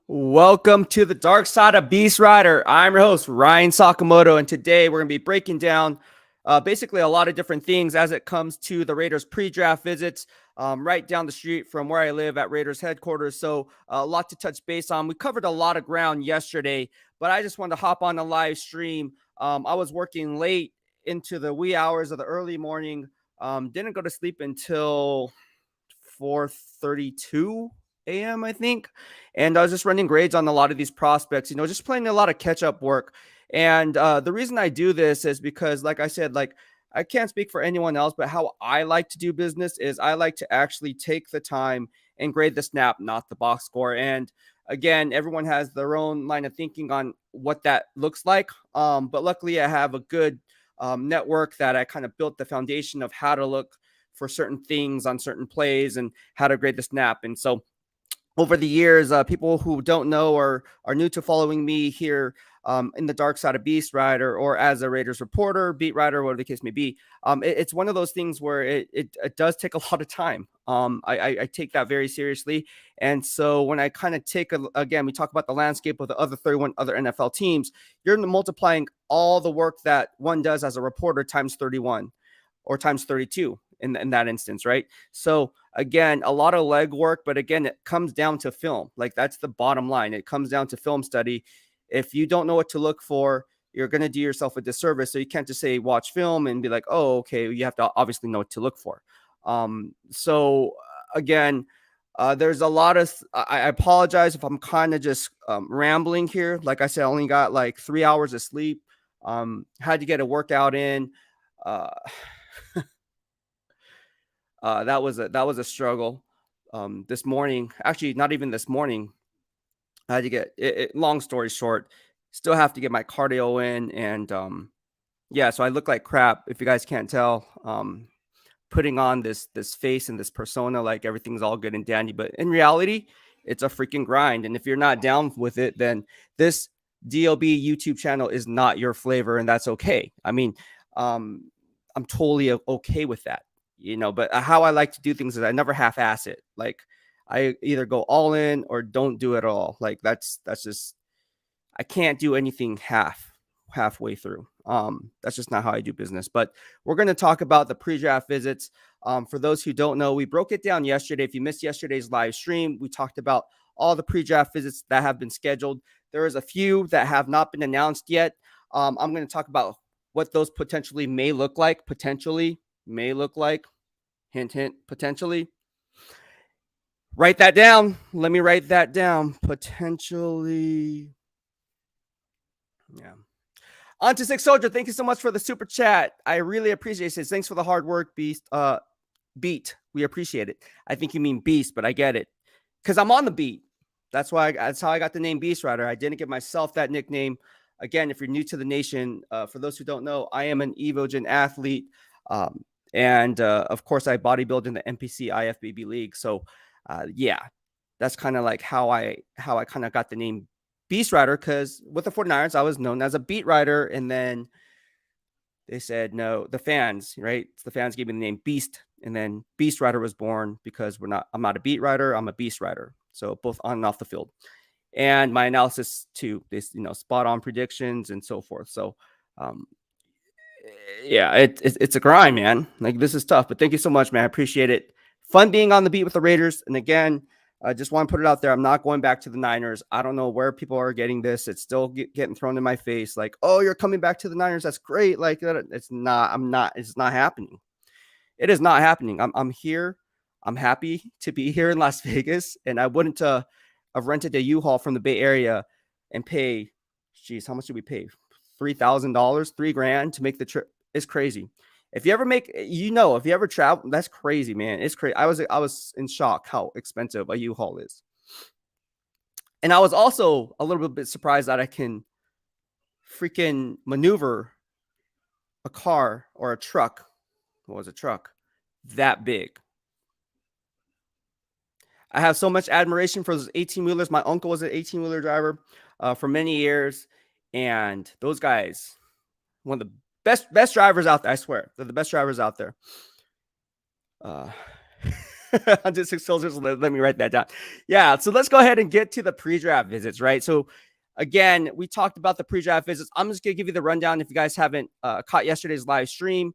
Welcome to the dark side of Beastwriter. I'm your host, Ryan Sakamoto, and today we're going to be breaking down basically a lot of different things as it comes to the Raiders pre-draft visits right down the street from where I live at Raiders headquarters. So a lot to touch base on. We covered a lot of ground yesterday, but I just wanted to hop on the live stream. I was working late into the wee hours of the early morning. Didn't go to sleep until 4:32 a.m., I think. And I was just running grades on a lot of these prospects, just playing a lot of catch up work. And the reason I do this is because, like I said, like I can't speak for anyone else, but how I like to do business is I like to actually take the time and grade the snap, not the box score. And again, everyone has their own line of thinking on what that looks like. But luckily, I have a good network that I kind of built the foundation of how to look for certain things on certain plays and how to grade the snap. And so over the years, people who don't know or are new to following me here in the dark side of Beastwriter or as a Raiders reporter, beat writer, whatever the case may be, it's one of those things where it does take a lot of time. I take that very seriously. And so when I kind of again, we talk about the landscape of the other 31 other NFL teams, you're multiplying all the work that one does as a reporter times 31 or times 32 in that instance, right? So again, a lot of leg work, but again, it comes down to film. Like that's the bottom line. It comes down to film study. If you don't know what to look for, you're going to do yourself a disservice. So you can't just say watch film and be like, oh, okay. You have to obviously know what to look for. So again, there's a lot of. I apologize if I'm kind of just rambling here. Like I said, I only got like 3 hours of sleep. Had to get a workout in. That was a struggle. This morning, actually, not even this morning. I had to get it. Long story short, still have to get my cardio in, and yeah. So I look like crap. If you guys can't tell, putting on this face and this persona like everything's all good and dandy, but in reality, it's a freaking grind. And if you're not down with it, then this DLB YouTube channel is not your flavor, and that's okay. I mean, I'm totally okay with that. But how I like to do things is I never half-ass it. Like I either go all in or don't do it at all. Like that's just, I can't do anything halfway through. That's just not how I do business. But we're going to talk about the pre-draft visits. For those who don't know, we broke it down yesterday. If you missed yesterday's live stream, we talked about all the pre-draft visits that have been scheduled. There is a few that have not been announced yet. I'm going to talk about what those potentially may look like. Hint, hint, potentially. Write that down. Let me write that down. Potentially. Yeah. On to Six Soldier. Thank you so much for the super chat. I really appreciate it. Thanks for the hard work, Beast. Beat. We appreciate it. I think you mean Beast, but I get it. Because I'm on the beat. That's how I got the name Beastwriter. I didn't give myself that nickname. Again, if you're new to the nation, for those who don't know, I am an Evogen athlete. And of course, I bodybuild in the NPC IFBB League. So, yeah, that's kind of like how I kind of got the name Beastwriter, because with the 49ers, I was known as a beat writer. And then they said, no, the fans, right? The fans gave me the name Beast. And then Beastwriter was born because I'm not a beat writer. I'm a beast writer. So both on and off the field. And my analysis too, this, spot on predictions and so forth. So, yeah, it's a grind, man. Like this is tough, but thank you so much, man. I appreciate it. Fun being on the beat with the Raiders. And again, I just want to put it out there. I'm not going back to the Niners. I don't know where people are getting this. It's still getting thrown in my face. Like, oh, you're coming back to the Niners. That's great. Like it's not. It's not happening. It is not happening. I'm here. I'm happy to be here in Las Vegas, and I wouldn't have rented a U-Haul from the Bay Area and pay. Geez, how much did we pay? $3,000, $3,000 to make the trip. It's crazy. If you ever travel, that's crazy, man. It's crazy. I was in shock how expensive a U-Haul is. And I was also a little bit surprised that I can freaking maneuver a car or a truck. What was a truck? That big. I have so much admiration for those 18-wheelers. My uncle was an 18-wheeler driver for many years. And those guys, one of the best drivers out there. I swear, they're the best drivers out there. 106 soldiers. Let me write that down. Yeah. So let's go ahead and get to the pre-draft visits, right? So again, we talked about the pre-draft visits. I'm just going to give you the rundown if you guys haven't caught yesterday's live stream,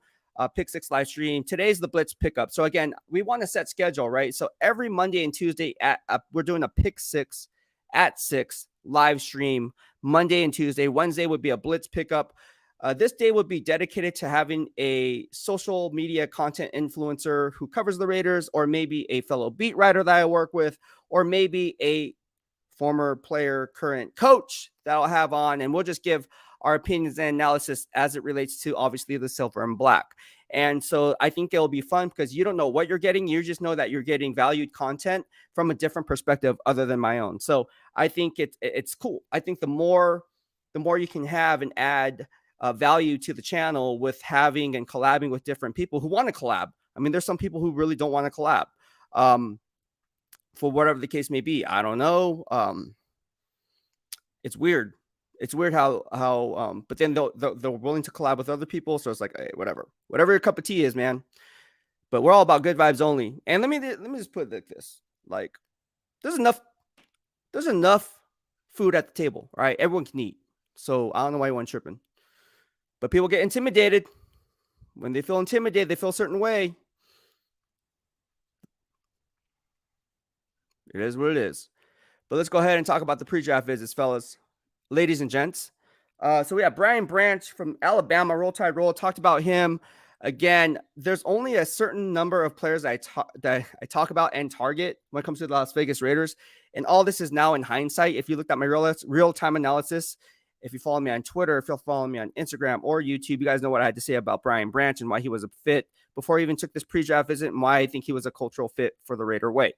Pick 6 live stream. Today's the Blitz pickup. So again, we want to set schedule, right? So every Monday and Tuesday we're doing a Pick 6 at 6 live stream. Monday and Tuesday. Wednesday would be a Blitz pickup. This day would be dedicated to having a social media content influencer who covers the Raiders, or maybe a fellow beat writer that I work with, or maybe a former player, current coach that I'll have on, and we'll just give our opinions and analysis as it relates to obviously the silver and black. And so I think it'll be fun because you don't know what you're getting. You just know that you're getting valued content from a different perspective other than my own. So I think it's cool. I think the more you can have and add value to the channel with having and collabing with different people who want to collab. I mean, there's some people who really don't want to collab. For whatever the case may be. I don't know. It's weird. It's weird how but then they're willing to collab with other people. So it's like, hey, whatever your cup of tea is, man. But we're all about good vibes only. And let me just put it like this. Like, there's enough food at the table, right? Everyone can eat. So I don't know why anyone's tripping. But people get intimidated. When they feel intimidated, they feel a certain way. It is what it is. But let's go ahead and talk about the pre-draft visits, fellas, ladies and gents. So we have Brian Branch from Alabama, Roll Tide Roll. Talked about him. Again, there's only a certain number of players that I talk about and target when it comes to the Las Vegas Raiders. And all this is now in hindsight. If you looked at my real-time analysis, if you follow me on Twitter, if you'll follow me on Instagram or YouTube, you guys know what I had to say about Brian Branch and why he was a fit before he even took this pre-draft visit, and why I think he was a cultural fit for the Raider way.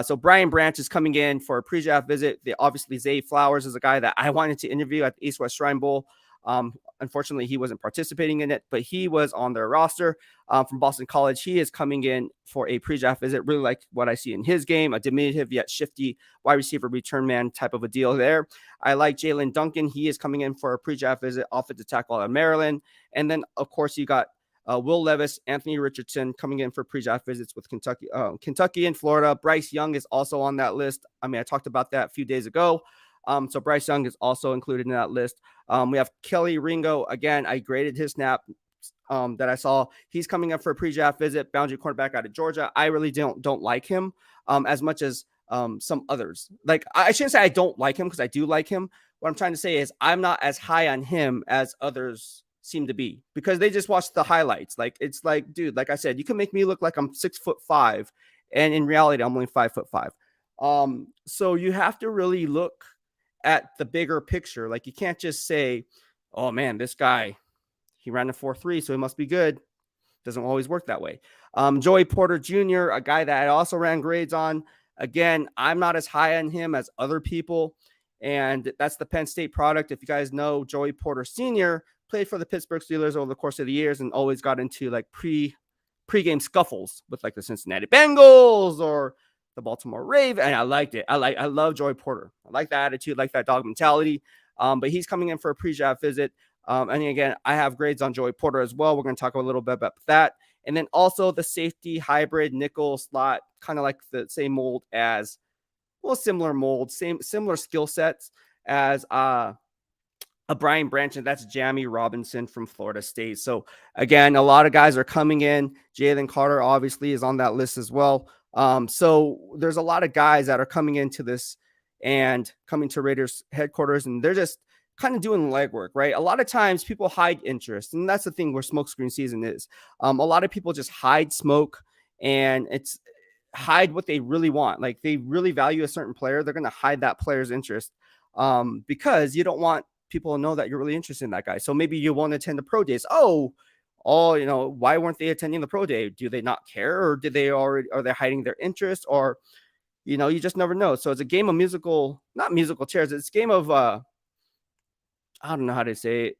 So Brian Branch is coming in for a pre-draft visit. Obviously, Zay Flowers is a guy that I wanted to interview at the East-West Shrine Bowl. Unfortunately, he wasn't participating in it, but he was on their roster from Boston College. He is coming in for a pre-draft visit. Really like what I see in his game, a diminutive yet shifty wide receiver return man type of a deal there. I like Jalen Duncan. He is coming in for a pre-draft visit, offensive tackle out of Maryland. And then, of course, you got Will Levis, Anthony Richardson coming in for pre-draft visits with Kentucky and Florida. Bryce Young is also on that list. I mean, I talked about that a few days ago. So Bryce Young is also included in that list. We have Kelly Ringo. Again, I graded his snap that I saw. He's coming up for a pre-draft visit, boundary cornerback out of Georgia. I really don't like him as much as some others. Like, I shouldn't say I don't like him, because I do like him. What I'm trying to say is I'm not as high on him as others seem to be, because they just watch the highlights. Like, it's like, dude, like I said, you can make me look like I'm 6'5", and in reality, I'm only 5'5". So you have to really look at the bigger picture. Like, you can't just say, oh man, this guy, he ran a 4.3, so he must be good. Doesn't always work that way. Joey Porter Jr., a guy that I also ran grades on. Again, I'm not as high on him as other people, and that's the Penn State product. If you guys know, Joey Porter Sr. played for the Pittsburgh Steelers over the course of the years and always got into like pre-game scuffles with like the Cincinnati Bengals or the Baltimore Ravens, and I liked it. I love Joey Porter. I like that attitude, like that dog mentality. But he's coming in for a pre-draft visit. And again, I have grades on Joey Porter as well. We're going to talk a little bit about that. And then also the safety hybrid nickel slot, kind of like the same mold as, well, similar mold, similar skill sets as a Brian Branch, and that's Jamie Robinson from Florida State. So again, a lot of guys are coming in. Jalen Carter obviously is on that list as well. So there's a lot of guys that are coming into this and coming to Raiders headquarters, and they're just kind of doing legwork, right? A lot of times people hide interest, and that's the thing where smokescreen season is. A lot of people just hide smoke, and it's hide what they really want. Like, they really value a certain player, they're going to hide that player's interest because you don't want people to know that you're really interested in that guy. So maybe you won't attend the pro days. Oh, you know, why weren't they attending the pro day? Do they not care, or are they hiding their interest? Or, you know, you just never know. So it's a game of not musical chairs. It's a game of, I don't know how to say it,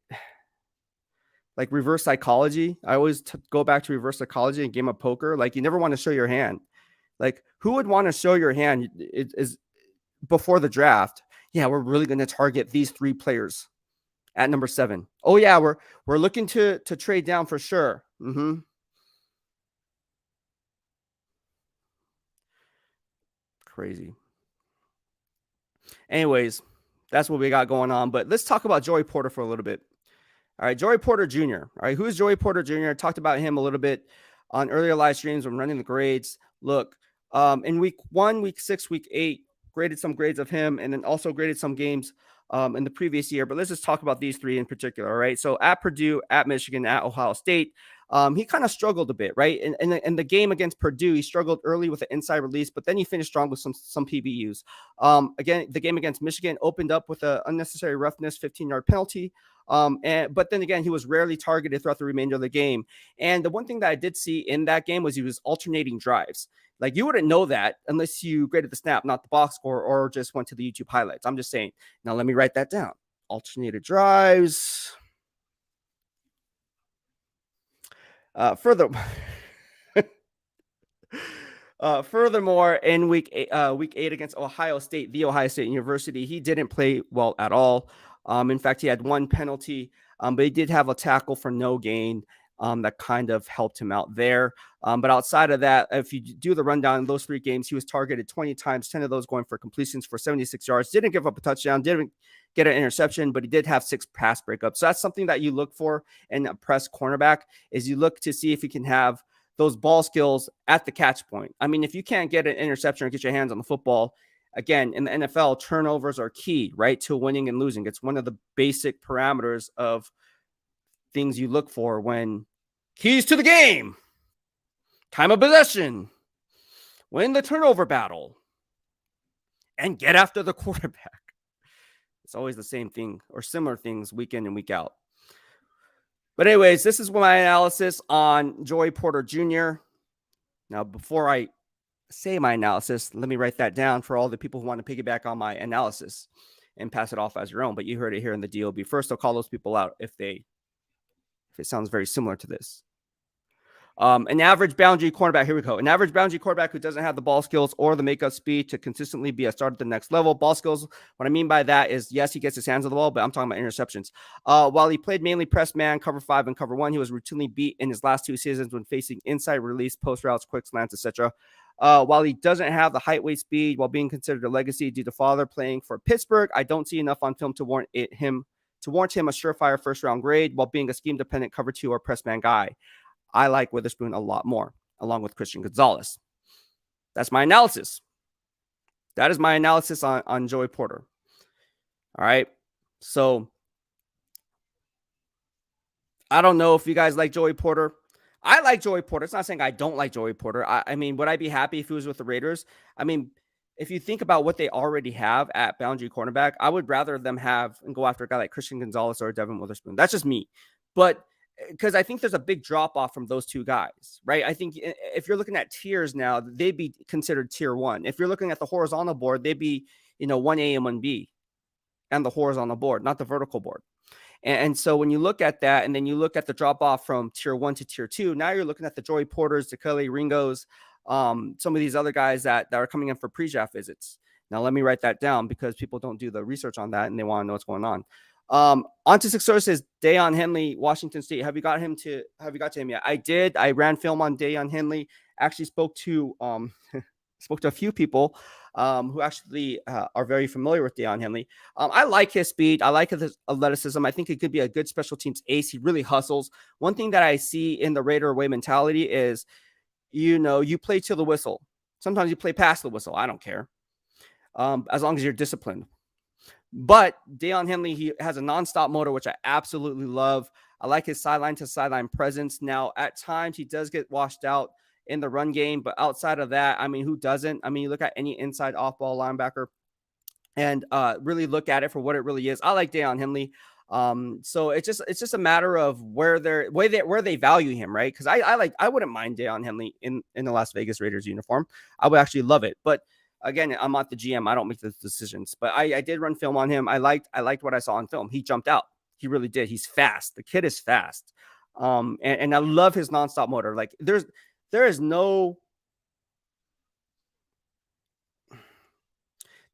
like reverse psychology. I always go back to reverse psychology in game of poker. Like, you never want to show your hand. Like, who would want to show your hand is before the draft? Yeah, we're really going to target these 3 players at number 7. Oh yeah, we're looking to trade down for sure. Crazy. Anyways, that's what we got going on. But let's talk about Joey Porter for a little bit. All right, Joey Porter Jr. All right, who is Joey Porter Jr.? I talked about him a little bit on earlier live streams when running the grades. Look, in week 1, week 6, week 8, graded some grades of him, and then also graded some games in the previous year. But let's just talk about these three in particular. All right. So at Purdue, at Michigan, at Ohio State, he kind of struggled a bit, right? In the game against Purdue, he struggled early with the inside release, but then he finished strong with some PBUs. Again, the game against Michigan opened up with an unnecessary roughness 15-yard penalty. But then again, he was rarely targeted throughout the remainder of the game. And the one thing that I did see in that game was he was alternating drives. Like, you wouldn't know that unless you graded the snap, not the box score, or just went to the YouTube highlights. I'm just saying. Now let me write that down. Alternated drives. Furthermore, in week 8 against Ohio State, the Ohio State University, he didn't play well at all. In fact, he had one penalty, but he did have a tackle for no gain that kind of helped him out there. But outside of that, if you do the rundown in those 3 games, he was targeted 20 times, 10 of those going for completions for 76 yards. Didn't give up a touchdown, didn't get an interception, but he did have 6 pass breakups. So that's something that you look for in a press cornerback, is you look to see if you can have those ball skills at the catch point. I mean, if you can't get an interception or get your hands on the football, again, in the NFL, turnovers are key, right, to winning and losing. It's one of the basic parameters of things you look for when keys to the game, time of possession, win the turnover battle, and get after the quarterback. It's always the same thing or similar things week in and week out. But anyways, this is my analysis on Joey Porter Jr. Now, before I say my analysis, let me write that down for all the people who want to piggyback on my analysis and pass it off as your own. But you heard it here in the DOB. First, I'll call those people out if it sounds very similar to this. An average boundary cornerback. Here we go. An average boundary quarterback who doesn't have the ball skills or the makeup speed to consistently be a starter at the next level. Ball skills, what I mean by that is, yes, he gets his hands on the ball, but I'm talking about interceptions. While he played mainly press man, cover 5, and cover 1, he was routinely beat in his last 2 seasons when facing inside release, post routes, quick slants, etc. While he doesn't have the height, weight, speed, while being considered a legacy due to father playing for Pittsburgh, I don't see enough on film to warrant him a surefire first-round grade while being a scheme-dependent cover 2 or press man guy. I like Witherspoon a lot more, along with Christian Gonzalez. That's my analysis. That is my analysis on Joey Porter. All right. So I don't know if you guys like Joey Porter. I like Joey Porter. It's not saying I don't like Joey Porter. I mean, would I be happy if he was with the Raiders? I mean, if you think about what they already have at boundary cornerback, I would rather them have and go after a guy like Christian Gonzalez or Devin Witherspoon. That's just me. But because I think there's a big drop off from those 2 guys, right? I think if you're looking at tiers now, they'd be considered tier 1. If you're looking at the horizontal board, they'd be, 1A and 1B and the horizontal board, not the vertical board. And so when you look at that, and then you look at the drop off from tier 1 to tier 2, now you're looking at the Joey Porters, the Kelly Ringos, some of these other guys that are coming in for pre-draft visits. Now, let me write that down because people don't do the research on that and they want to know what's going on. On to 6 sources. Deion Henley, Washington State. Have you got to him yet? I did. I ran film on Deion Henley. Actually spoke to a few people who actually are very familiar with Deion Henley. I like his speed. I like his athleticism. I think he could be a good special teams ace. He really hustles. One thing that I see in the Raider way mentality is, you play till the whistle. Sometimes you play past the whistle. I don't care. As long as you're disciplined. But Deion Henley, he has a nonstop motor, which I absolutely love. I like his sideline to sideline presence. Now, at times, he does get washed out in the run game. But outside of that, I mean, who doesn't? I mean, you look at any inside off-ball linebacker and really look at it for what it really is. I like Deion Henley. So it's just a matter of where they value him, right? Because I wouldn't mind Deion Henley in the Las Vegas Raiders uniform. I would actually love it. But again, I'm not the GM. I don't make the decisions, but I did run film on him. I liked what I saw on film. He jumped out. He really did. He's fast. The kid is fast. And I love his nonstop motor. Like there is no,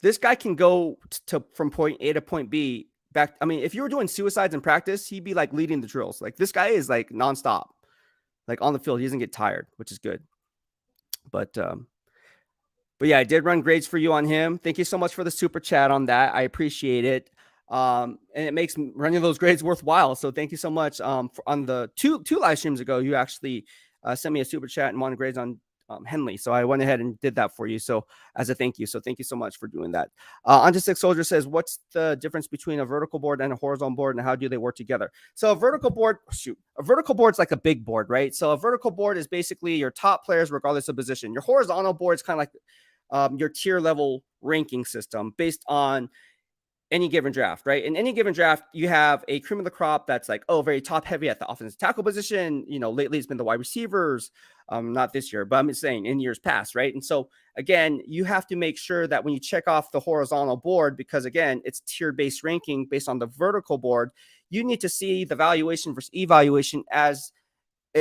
this guy can go from point A to point B back. I mean, if you were doing suicides in practice, he'd be like leading the drills. Like this guy is like nonstop, like on the field. He doesn't get tired, which is good. But yeah, I did run grades for you on him. Thank you so much for the super chat on that. I appreciate it. And it makes running those grades worthwhile. So thank you so much. On the two live streams ago, you actually sent me a super chat and wanted grades on Henley. So I went ahead and did that for you. So as a thank you. So thank you so much for doing that. On to Six Soldier says, what's the difference between a vertical board and a horizontal board, and how do they work together? So a vertical board, a vertical board is like a big board, right? So a vertical board is basically your top players, regardless of position. Your horizontal board is kind of like your tier level ranking system based on any given draft, right? In any given draft, you have a cream of the crop that's like, oh, very top heavy at the offensive tackle position. Lately it's been the wide receivers, not this year, but I'm saying in years past, right? And so again, you have to make sure that when you check off the horizontal board, because again, it's tier-based ranking based on the vertical board, you need to see the valuation versus evaluation as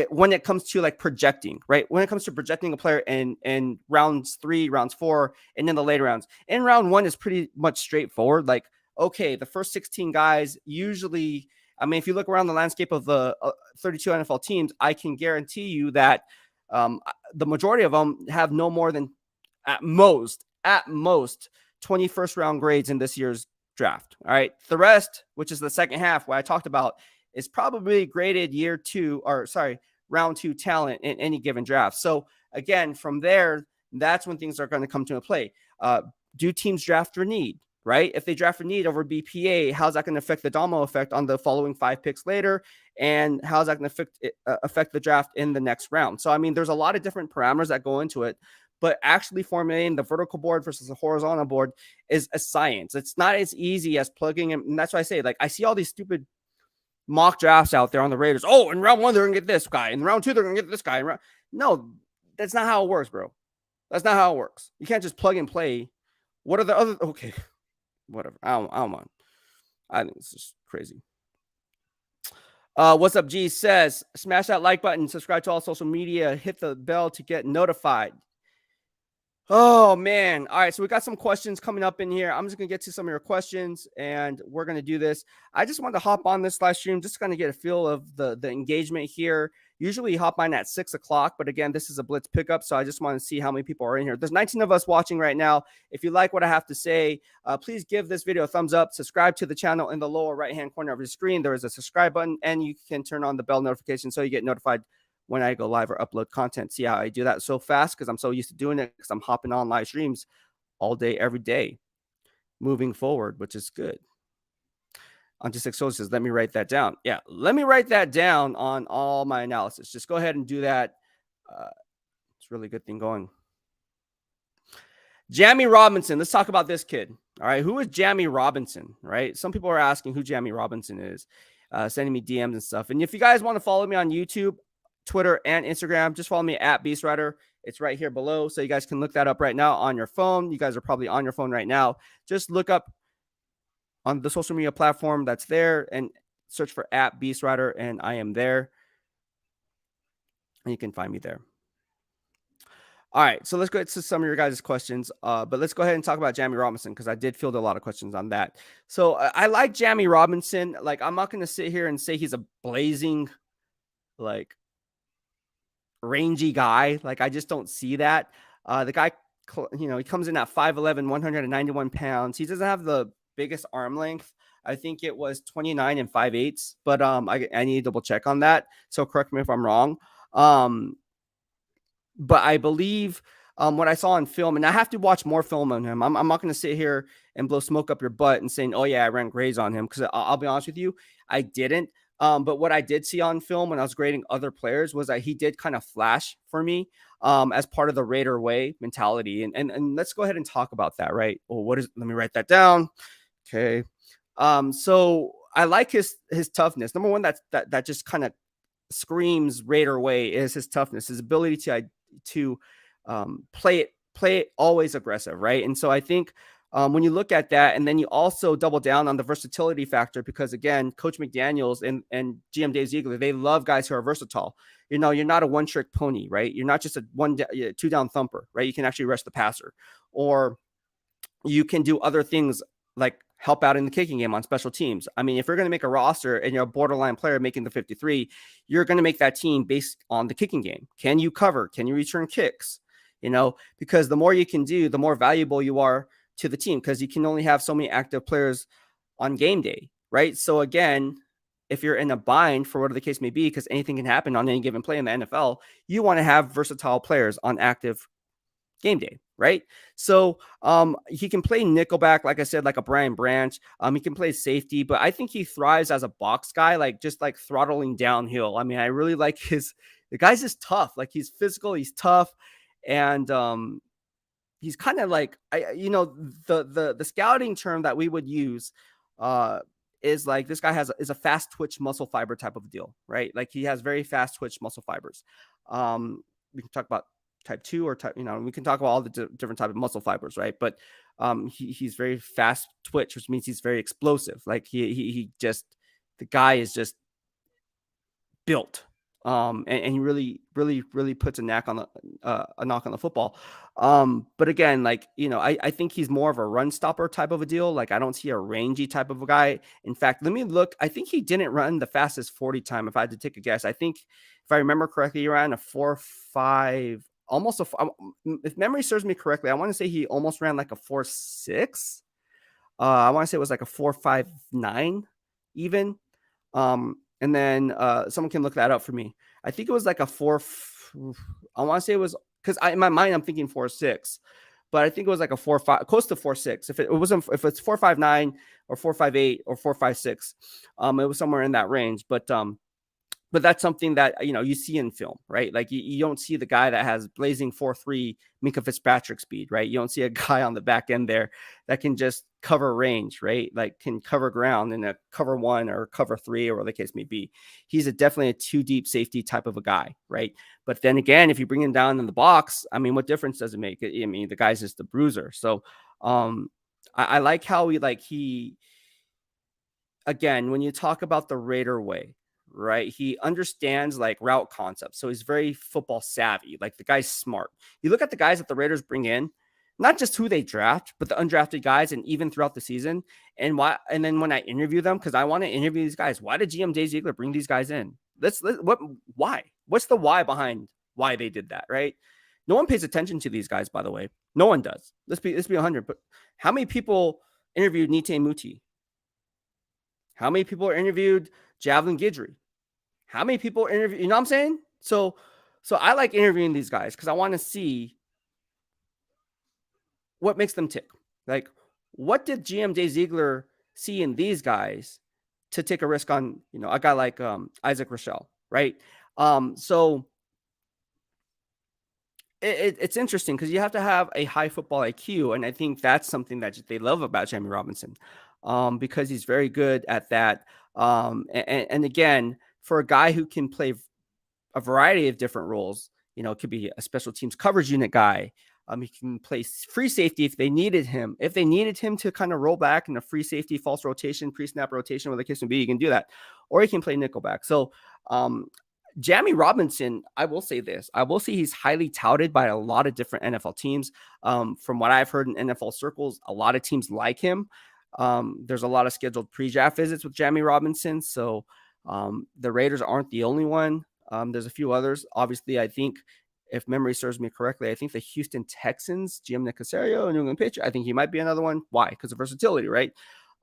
when it comes to like projecting, right? When it comes to projecting a player in rounds 3, rounds 4, and then the later rounds. In round 1 is pretty much straightforward. Like, okay, the first 16 guys usually, I mean, if you look around the landscape of the 32 NFL teams, I can guarantee you that the majority of them have no more than at most 21st round grades in this year's draft. All right. The rest, which is the second half, what I talked about, is probably graded round 2 talent in any given draft. So again, from there, that's when things are going to come to play. Do teams draft for need? Right? If they draft for need over BPA, how's that going to affect the domino effect on the following 5 picks later? And how's that going to affect the draft in the next round? So, I mean, there's a lot of different parameters that go into it, but actually formulating the vertical board versus the horizontal board is a science. It's not as easy as plugging in. And that's why I say, like, I see all these stupid mock drafts out there on the Raiders. Oh, in round 1, they're going to get this guy. In round 2, they're going to get this guy. No, that's not how it works, bro. That's not how it works. You can't just plug and play. What are the other? Okay. Whatever. I don't mind. I think it's just crazy. What's up, G says, smash that like button, subscribe to all social media, hit the bell to get notified. Oh, man. All right, so we got some questions coming up in here. I'm just going to get to some of your questions, and we're going to do this. I just wanted to hop on this live stream, just kind of get a feel of the engagement here. Usually hop on at 6 o'clock, but again, this is a Blitz pickup, so I just want to see how many people are in here. There's 19 of us watching right now. If you like what I have to say, please give this video a thumbs up. Subscribe to the channel in the lower right-hand corner of your screen. There is a subscribe button, and you can turn on the bell notification so you get notified when I go live or upload content. See how I do that so fast? Because I'm so used to doing it, because I'm hopping on live streams all day, every day, moving forward, which is good. On to Six Sources, let me write that down. Yeah, let me write that down on all my analysis. Just go ahead and do that. It's a really good thing going. Jamie Robinson. Let's talk about this kid. All right, who is Jamie Robinson? Right, some people are asking who Jamie Robinson is, sending me DMs and stuff. And if you guys want to follow me on YouTube, Twitter, and Instagram, just follow me at Beastwriter. It's right here below, so you guys can look that up right now on your phone. You guys are probably on your phone right now. Just look up on the social media platform that's there and search for at Beastwriter, and I am there. And you can find me there. All right, so let's go to some of your guys' questions. But let's go ahead and talk about Jamie Robinson, because I did field a lot of questions on that. So I like Jamie Robinson. Like, I'm not going to sit here and say he's a blazing, like, rangy guy. Like, I just don't see that. The guy, he comes in at 5'11", 191 pounds. He doesn't have the biggest arm length. I think it was 29 and 5/8, but I need to double check on that. So correct me if I'm wrong. But I believe what I saw on film, and I have to watch more film on him. I'm not going to sit here and blow smoke up your butt and saying, oh yeah, I ran grades on him, because I'll be honest with you, I didn't. But what I did see on film when I was grading other players was that he did kind of flash for me as part of the Raider way mentality. And let's go ahead and talk about that, right? Well, let me write that down. Okay. So I like his toughness. Number one, that just kind of screams Raider way is his toughness, his ability to play it always aggressive, right? And so I think when you look at that, and then you also double down on the versatility factor, because again, Coach McDaniels and GM Dave Ziegler, they love guys who are versatile. You're not a one-trick pony, right? You're not just a 2-down thumper, right? You can actually rush the passer, or you can do other things like help out in the kicking game on special teams. I mean, if you're going to make a roster and you're a borderline player making the 53, you're going to make that team based on the kicking game. Can you cover? Can you return kicks? Because the more you can do, the more valuable you are to the team, because you can only have so many active players on game day, right? So again, if you're in a bind for whatever the case may be, because anything can happen on any given play in the NFL, you want to have versatile players on active game day, right? So he can play nickelback, like I said, like a Brian Branch. He can play safety, but I think he thrives as a box guy, like just like throttling downhill. I mean, I really like the guy's just tough. Like he's physical, he's tough, and he's kind of like the scouting term that we would use is like this guy is a fast twitch muscle fiber type of deal, right? Like he has very fast twitch muscle fibers. We can talk about type 2 or type, we can talk about all the different type of muscle fibers, right? But he's very fast twitch, which means he's very explosive. Like he just, the guy is just built. And he really puts a knock on the football. But again, like, I think he's more of a run stopper type of a deal. Like I don't see a rangy type of a guy. In fact, let me look. I think he didn't run the fastest 40 time. If I had to take a guess, I think if I remember correctly, he ran a 4.5, almost if memory serves me correctly, I want to say he almost ran like a 4.6. I want to say it was like a 4.59 even. And then someone can look that up for me. I think it was like a 4. I want to say it was, because in my mind I'm thinking 4.6, but I think it was like a 4.5, close to 4.6. If it's 4.59 or 4.58 or 4.56, it was somewhere in that range. But that's something that, you see in film, right? Like you don't see the guy that has blazing 4.3 Minka Fitzpatrick speed, right? You don't see a guy on the back end there that can just cover range, right? Like can cover ground in a cover 1 or cover 3 or whatever the case may be. He's definitely a 2 deep safety type of a guy, right? But then again, if you bring him down in the box, I mean, what difference does it make? I mean, the guy's just a bruiser. So I like how he again, when you talk about the Raider way, right? He understands like route concepts. So he's very football savvy. Like the guy's smart. You look at the guys that the Raiders bring in, not just who they draft, but the undrafted guys, and even throughout the season. And then when I interview them, because I want to interview these guys, why did GM Dave Ziegler bring these guys in? Why? What's the why behind why they did that, right? No one pays attention to these guys, by the way. No one does. Let's be 100. But how many people interviewed Nite Muti? How many people are interviewed Javelin Guidry? How many people are interviewed? You know what I'm saying? So I like interviewing these guys because I want to see what makes them tick. Like, what did GM Dave Ziegler see in these guys to take a risk on, a guy like Isaac Rochelle, right? So it's interesting because you have to have a high football IQ, and I think that's something that they love about Jamie Robinson, because he's very good at that. And again, for a guy who can play a variety of different roles, it could be a special teams coverage unit guy. He can play free safety if they needed him. If they needed him to kind of roll back in a free safety, false rotation, pre-snap rotation, whatever the case may be, he can do that. Or he can play nickelback. So Jamie Robinson, I will say this. I will say he's highly touted by a lot of different NFL teams. From what I've heard in NFL circles, a lot of teams like him. There's a lot of scheduled pre-draft visits with Jamie Robinson. So the Raiders aren't the only one. There's a few others. Obviously, I think, if memory serves me correctly, I think the Houston Texans, GM Nick Caserio, New England Patriots, I think he might be another one. Why? Because of versatility, right?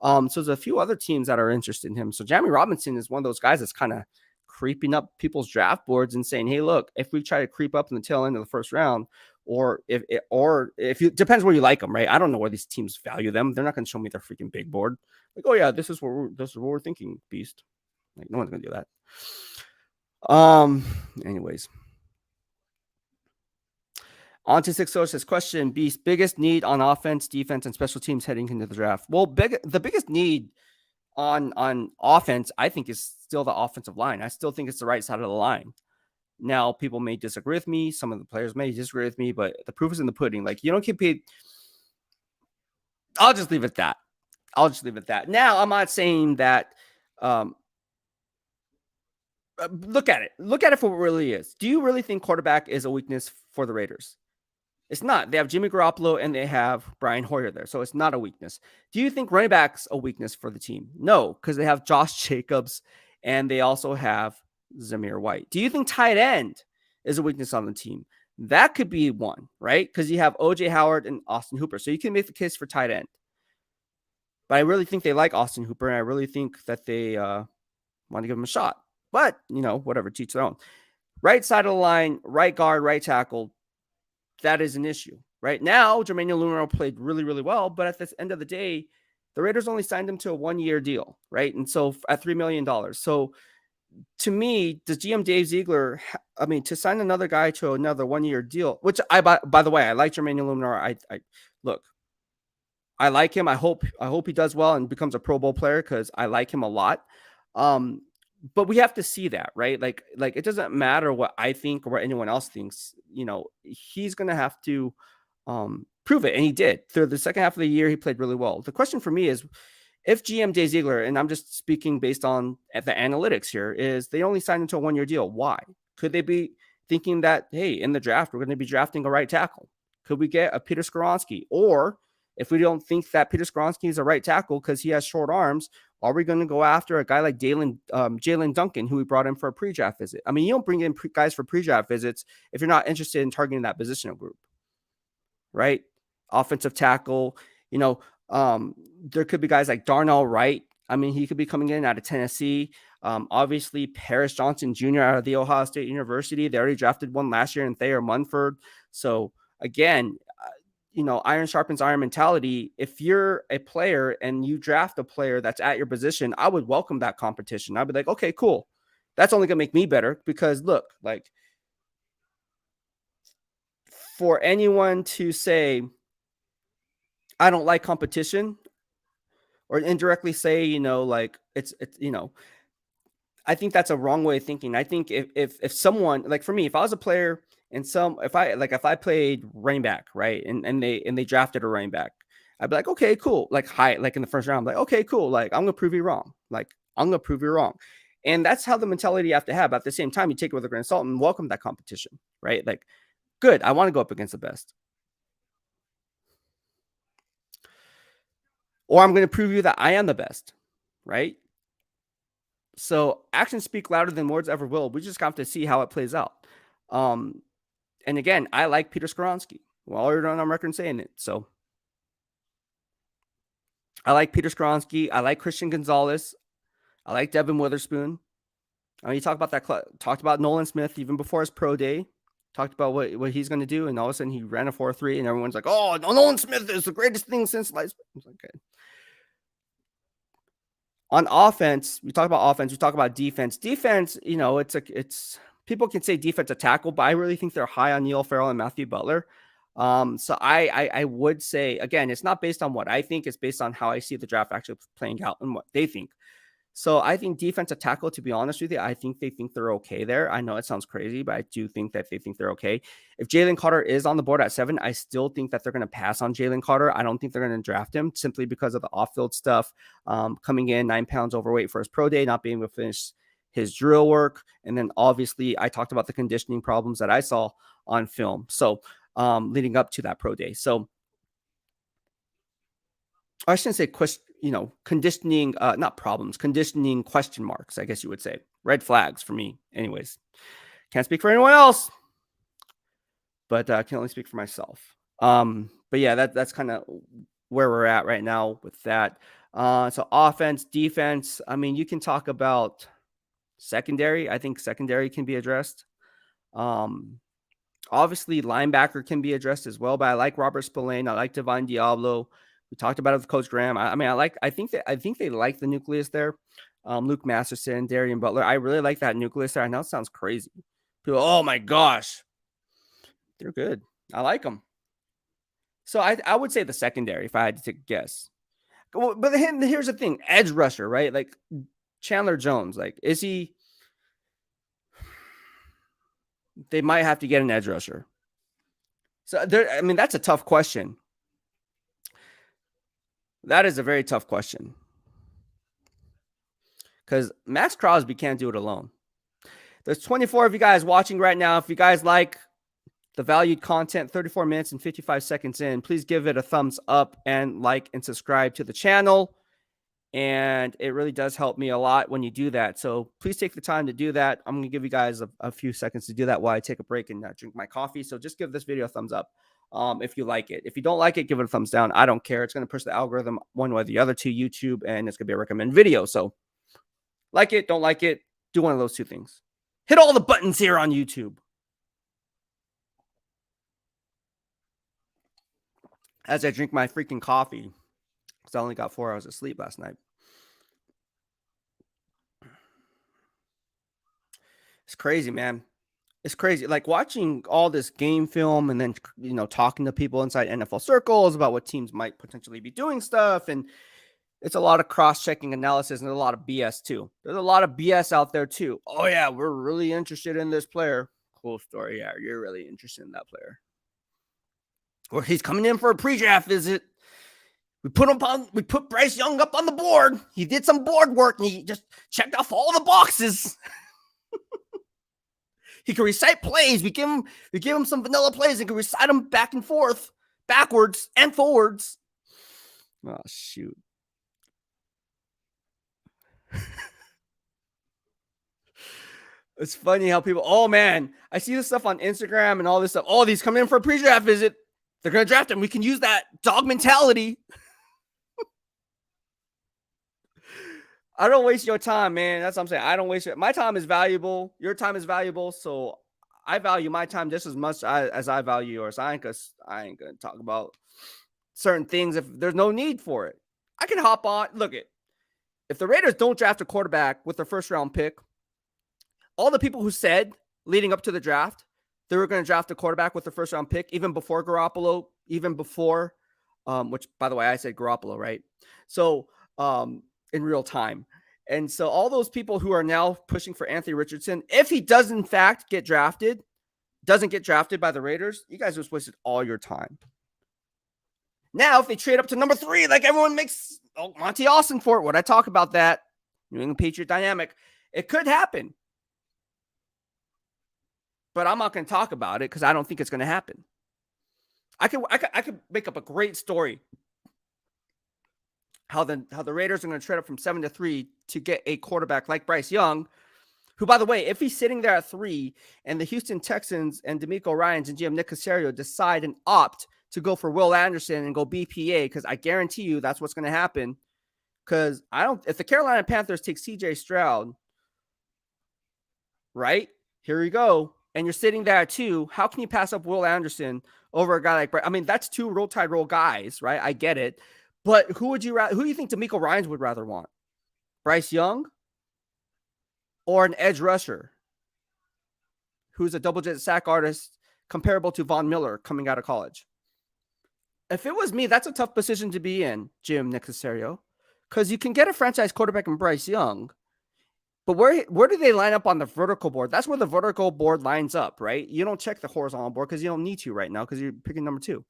So there's a few other teams that are interested in him. So Jamie Robinson is one of those guys that's kind of creeping up people's draft boards and saying, hey, look, if we try to creep up in the tail end of the first round, or if you, depends where you like them, right? I don't know where these teams value them. They're not going to show me their freaking big board. Like, oh yeah, this is what we're thinking, Beast. Like, no one's going to do that. Anyways. On to 6 sources. Question: Beast, biggest need on offense, defense, and special teams heading into the draft. Well, the biggest need on offense, I think, is still the offensive line. I still think it's the right side of the line. Now, people may disagree with me. Some of the players may disagree with me, but the proof is in the pudding. Like, you don't get paid. I'll just leave it at that. Now, I'm not saying that. Look at it. Look at it for what it really is. Do you really think quarterback is a weakness for the Raiders? It's not. They have Jimmy Garoppolo and they have Brian Hoyer there. So it's not a weakness. Do you think running back's a weakness for the team? No, because they have Josh Jacobs and they also have Zamir White. Do you think tight end is a weakness on the team? That could be one, right? Because you have OJ Howard and Austin Hooper. So you can make the case for tight end. But I really think they like Austin Hooper, and I really think that they want to give him a shot. But, whatever, teach their own. Right side of the line, right guard, right tackle, that is an issue. Right now, Jermaine Lumero played really, really well, but at the end of the day, the Raiders only signed him to a 1-year deal, right? And so at $3 million. So to me, does GM Dave Ziegler, to sign another guy to another 1-year deal, which by the way, I like Jermaine Lumero. I look, I like him. I hope he does well and becomes a Pro Bowl player because I like him a lot. But we have to see that, right? Like it doesn't matter what I think or what anyone else thinks. He's gonna have to prove it, and he did. Through the second half of the year, he played really well. The question for me is, if GM Dave Ziegler, and I'm just speaking based on the analytics here, is they only signed into a 1-year deal. Why? Could they be thinking that, hey, in the draft, we're going to be drafting a right tackle? Could we get a Peter Skoronski? Or if we don't think that Peter Skoronski is a right tackle because he has short arms, are we going to go after a guy like Jalen Duncan, who we brought in for a pre-draft visit? You don't bring in guys for pre-draft visits if you're not interested in targeting that positional group, right? Offensive tackle, there could be guys like Darnell Wright. He could be coming in out of Tennessee. Obviously, Paris Johnson Jr. out of the Ohio State University. They already drafted one last year in Thayer Munford. So again, iron sharpens iron mentality. If you're a player and you draft a player that's at your position, I would welcome that competition. I'd be like, okay, cool. That's only going to make me better because look, like for anyone to say, I don't like competition or indirectly say, it's I think that's a wrong way of thinking. I think if someone, like for me, if I was a player and if I played running back, right, and they drafted a running back, I'd be like, okay, cool. Like in the first round, I'm like, okay, cool. Like I'm gonna prove you wrong. And that's how the mentality you have to have. But at the same time, you take it with a grain of salt and welcome that competition, right? Like, good. I want to go up against the best. Or I'm going to prove you that I am the best, right? So actions speak louder than words ever will. We just have to see how it plays out. And again, I like Peter Skoronski. Well, already on record saying it. So I like Peter Skoronski. I like Christian Gonzalez. I like Devin Witherspoon. You talked about Nolan Smith even before his pro day. Talked about what he's going to do, and all of a sudden he ran a 4.3, and everyone's like, "Oh, Nolan Smith is the greatest thing since sliced." Okay. On offense, we talk about offense. We talk about defense. Defense, it's people can say defensive tackle, but I really think they're high on Neil Farrell and Matthew Butler. So I would say, again, it's not based on what I think; it's based on how I see the draft actually playing out and what they think. So I think defensive tackle, to be honest with you, I think they think they're okay there. I know it sounds crazy, but I do think that they think they're okay. If Jalen Carter is on the board at 7, I still think that they're going to pass on Jalen Carter. I don't think they're going to draft him simply because of the off-field stuff, coming in 9 pounds overweight for his pro day, not being able to finish his drill work. And then obviously I talked about the conditioning problems that I saw on film. So leading up to that pro day. So I shouldn't say conditioning, not problems, conditioning question marks, I guess you would say. Red flags for me. Anyways, can't speak for anyone else, but I can only speak for myself. But yeah, that's kind of where we're at right now with that. So offense, defense, you can talk about secondary. I think secondary can be addressed. Obviously, linebacker can be addressed as well, but I like Robert Spillane. I like Divine Diablo. We talked about it with Coach Graham. I think they like the nucleus there. Luke Masterson, Darian Butler. I really like that nucleus there. I know it sounds crazy. People, oh my gosh, they're good. I like them. So I would say the secondary if I had to take a guess. But here's the thing: edge rusher, right? Like Chandler Jones. Like, is he? They might have to get an edge rusher. So that's a tough question. That is a very tough question. Because Max Crosby can't do it alone. There's 24 of you guys watching right now. If you guys like the valued content, 34 minutes and 55 seconds in, please give it a thumbs up and like and subscribe to the channel. And it really does help me a lot when you do that. So please take the time to do that. I'm going to give you guys a few seconds to do that while I take a break and drink my coffee. So just give this video a thumbs up if you like it. If you don't like it, give it a thumbs down. I don't care. It's going to push the algorithm one way or the other to YouTube, and it's going to be a recommended video. So Like it, don't like it, do one of those two things. Hit all the buttons here on YouTube. As I drink my freaking coffee, because I only got 4 hours of sleep last night. It's crazy, man. It's crazy. Like watching all this game film and then, talking to people inside NFL circles about what teams might potentially be doing stuff. And it's a lot of cross-checking analysis and a lot of BS too. There's a lot of BS out there too. Oh yeah, we're really interested in this player. Cool story. Yeah, you're really interested in that player. Or he's coming in for a pre-draft visit. We put Bryce Young up on the board. He did some board work and he just checked off all the boxes. He can recite plays. We give him some vanilla plays and can recite them back and forth, backwards and forwards. Oh shoot. It's funny how people, oh man, I see this stuff on Instagram and all this stuff. Oh, these coming in for a pre-draft visit. They're going to draft him. We can use that dog mentality. I don't waste your time, man. That's what I'm saying. I don't waste it. My time is valuable. Your time is valuable. So I value my time just as much as I value yours. I ain't going to talk about certain things if there's no need for it. I can hop on. Look it. If the Raiders don't draft a quarterback with their first round pick, all the people who said leading up to the draft they were going to draft a quarterback with the first round pick, even before Garoppolo, even before, which by the way, I said Garoppolo, right? So in real time. And so all those people who are now pushing for Anthony Richardson, if he does in fact doesn't get drafted by the Raiders, you guys just wasted all your time. Now, if they trade up to number 3, like everyone makes Monty Austin for it, would I talk about that? New England Patriot dynamic. It could happen. But I'm not going to talk about it because I don't think it's going to happen. I could make up a great story how the Raiders are going to trade up from 7 to 3 to get a quarterback like Bryce Young, who, by the way, if he's sitting there at 3 and the Houston Texans and D'Amico Ryans and GM Nick Caserio decide and opt to go for Will Anderson and go BPA, because I guarantee you that's what's going to happen. Because if the Carolina Panthers take CJ Stroud, right? Here we go. And you're sitting there at 2, how can you pass up Will Anderson over a guy like Bryce? I mean, that's 2 roll tide roll guys, right? I get it. But who do you think D'Amico Ryans would rather want? Bryce Young or an edge rusher who's a double-digit sack artist comparable to Von Miller coming out of college? If it was me, that's a tough position to be in, Jim Nick Caserio, because you can get a franchise quarterback in Bryce Young. But where do they line up on the vertical board? That's where the vertical board lines up, right? You don't check the horizontal board because you don't need to right now because you're picking number 2.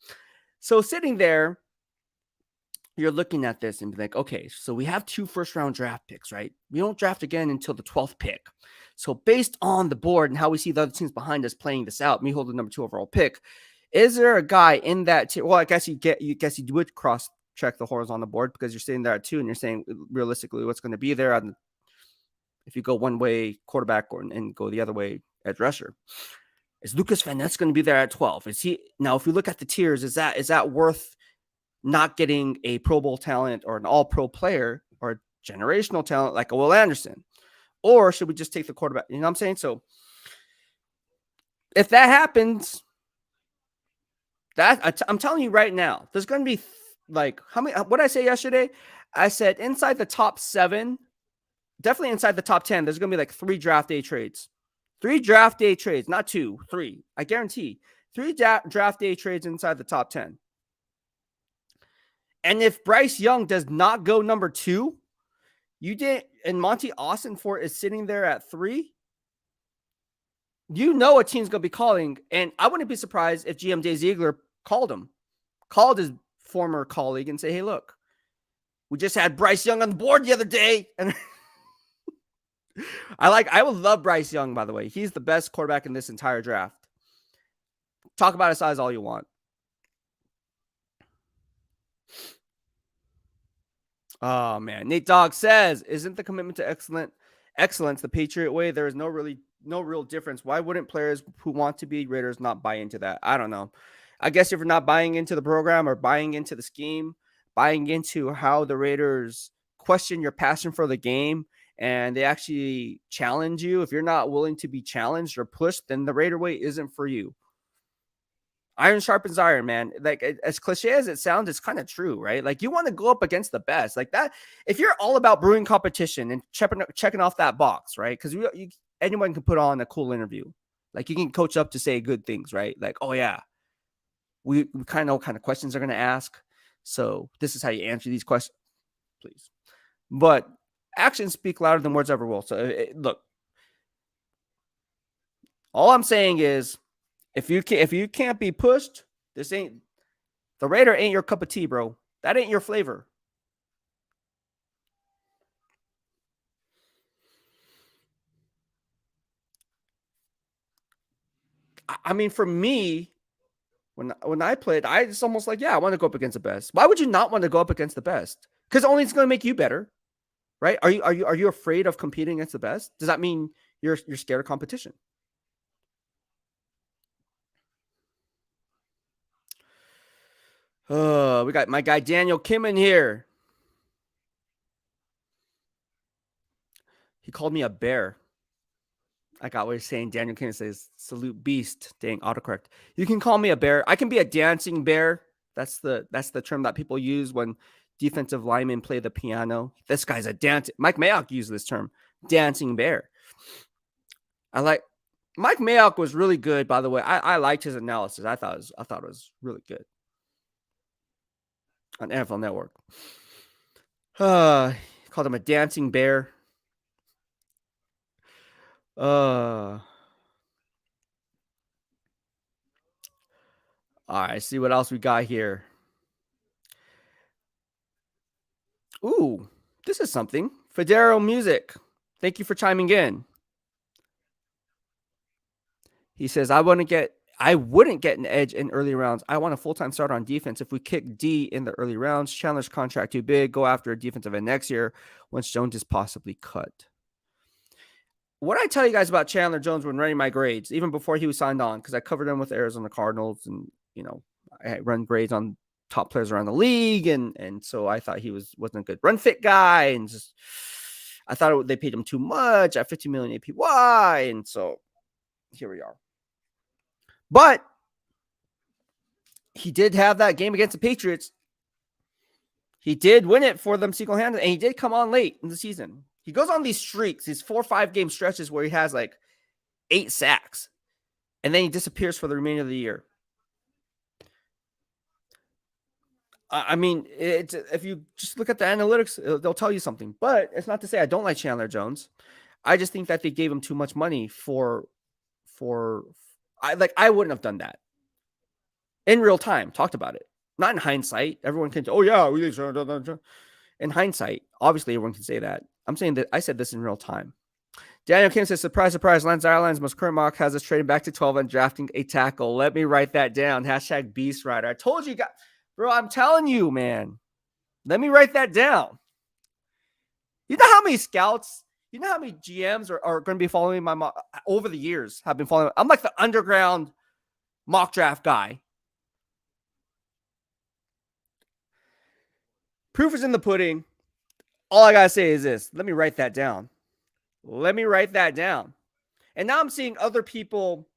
So sitting there, you're looking at this and be like, okay, so we have 2 first-round draft picks, right? We don't draft again until the 12th pick. So based on the board and how we see the other teams behind us playing this out, me holding the number 2 overall pick, is there a guy in that tier? Well, I guess you would cross-check the horizontal board because you're sitting there at 2 and you're saying realistically what's going to be there on if you go one way quarterback and go the other way edge rusher. Is Lucas Van Ness going to be there at 12? Is he now? If you look at the tiers, is that worth not getting a Pro Bowl talent or an all-pro player or a generational talent like a Will Anderson? Or should we just take the quarterback? You know what I'm saying? So if that happens, I'm telling you right now, there's going to be like, how many, what did I say yesterday? I said inside the top 7, definitely inside the top 10, there's going to be like 3 draft day trades. 3 draft day trades, not 2, 3. I guarantee 3 draft day trades inside the top 10. And if Bryce Young does not go number 2, and Monty Austin for is sitting there at 3, you know a team's going to be calling. And I wouldn't be surprised if GM Dave Ziegler called his former colleague and say, hey, look, we just had Bryce Young on the board the other day. And I would love Bryce Young, by the way. He's the best quarterback in this entire draft. Talk about his size all you want. Oh, man. Nate Dogg says, isn't the commitment to excellence the Patriot way? There is no real difference. Why wouldn't players who want to be Raiders not buy into that? I don't know. I guess if you're not buying into the program or buying into the scheme, buying into how the Raiders question your passion for the game and they actually challenge you, if you're not willing to be challenged or pushed, then the Raider way isn't for you. Iron sharpens iron, man. Like, as cliche as it sounds, it's kind of true, right? Like, you want to go up against the best, like that. If you're all about brewing competition and checking off that box, right? Because anyone can put on a cool interview. Like, you can coach up to say good things, right? Like, oh yeah, we kind of know what kind of questions they're going to ask, so this is how you answer these questions, please. But actions speak louder than words ever will. So look, all I'm saying is, if you can't be pushed, the Raider ain't your cup of tea, bro. That ain't your flavor. I mean, for me, when I played, I just almost like, yeah, I want to go up against the best. Why would you not want to go up against the best? Because only it's going to make you better, right? Are you afraid of competing against the best? Does that mean you're scared of competition? We got my guy Daniel Kim in here. He called me a bear. I got what he's saying. Daniel Kim says, "Salute beast." Dang, autocorrect. You can call me a bear. I can be a dancing bear. That's the term that people use when defensive linemen play the piano. This guy's a dancing. Mike Mayock used this term, dancing bear. I like Mike Mayock was really good, by the way. I liked his analysis. I thought it was really good on NFL Network. Called him a dancing bear. All right, see what else we got here. Ooh, this is something. Federo Music. Thank you for chiming in. He says, I wouldn't get an edge in early rounds. I want a full-time starter on defense. If we kick D in the early rounds, Chandler's contract too big. Go after a defensive end next year once Jones is possibly cut. What I tell you guys about Chandler Jones when running my grades, even before he was signed on, because I covered him with Arizona Cardinals, and I run grades on top players around the league, and so I thought he wasn't a good run fit guy, and just I thought they paid him too much at $50 million APY, and so here we are. But he did have that game against the Patriots. He did win it for them single-handedly, and he did come on late in the season. He goes on these streaks, these 4 or 5 game stretches where he has like 8 sacks, and then he disappears for the remainder of the year. I mean, if you just look at the analytics, they'll tell you something. But it's not to say I don't like Chandler Jones. I just think that they gave him too much money I wouldn't have done that in real time. Talked about it, not in hindsight. Everyone can say, "Oh yeah, we in hindsight." Obviously, everyone can say that. I'm saying that I said this in real time. Daniel Kim says, "Surprise, surprise! Lance Ireland's most current mock has us trading back to 12 and drafting a tackle." Let me write that down. Hashtag Beastwriter. I told you guys, bro. I'm telling you, man. Let me write that down. You know how many scouts? You know how many GMs are going to be following my mock over the years? Have been following. I'm like the underground mock draft guy. Proof is in the pudding. All I gotta say is this. Let me write that down. And now I'm seeing other people.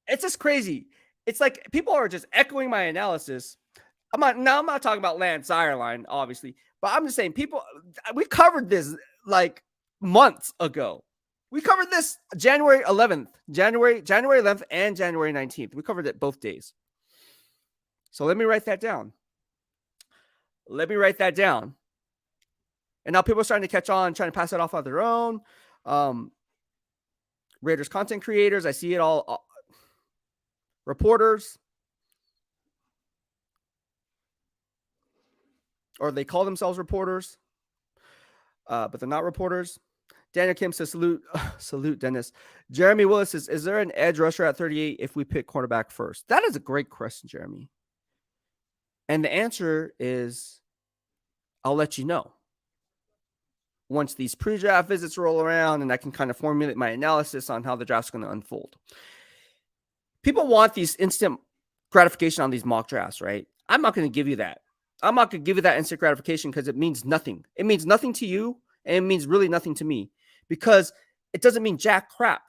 It's just crazy. It's like people are just echoing my analysis. I'm not talking about Lance Ireland, obviously, but I'm just saying we covered this like months ago. We covered this January 11th and January 19th. We covered it both days. So let me write that down. And now people are starting to catch on, trying to pass it off on their own. Raiders content creators, I see it all. Reporters, or they call themselves reporters, but they're not reporters. Daniel Kim says, salute, Dennis. Jeremy Willis says, is there an edge rusher at 38 if we pick cornerback first? That is a great question, Jeremy. And the answer is, I'll let you know once these pre-draft visits roll around and I can kind of formulate my analysis on how the draft's going to unfold. People want these instant gratification on these mock drafts, right? I'm not going to give you that. I'm not going to give you that instant gratification because it means nothing. It means nothing to you. And it means really nothing to me because it doesn't mean jack crap.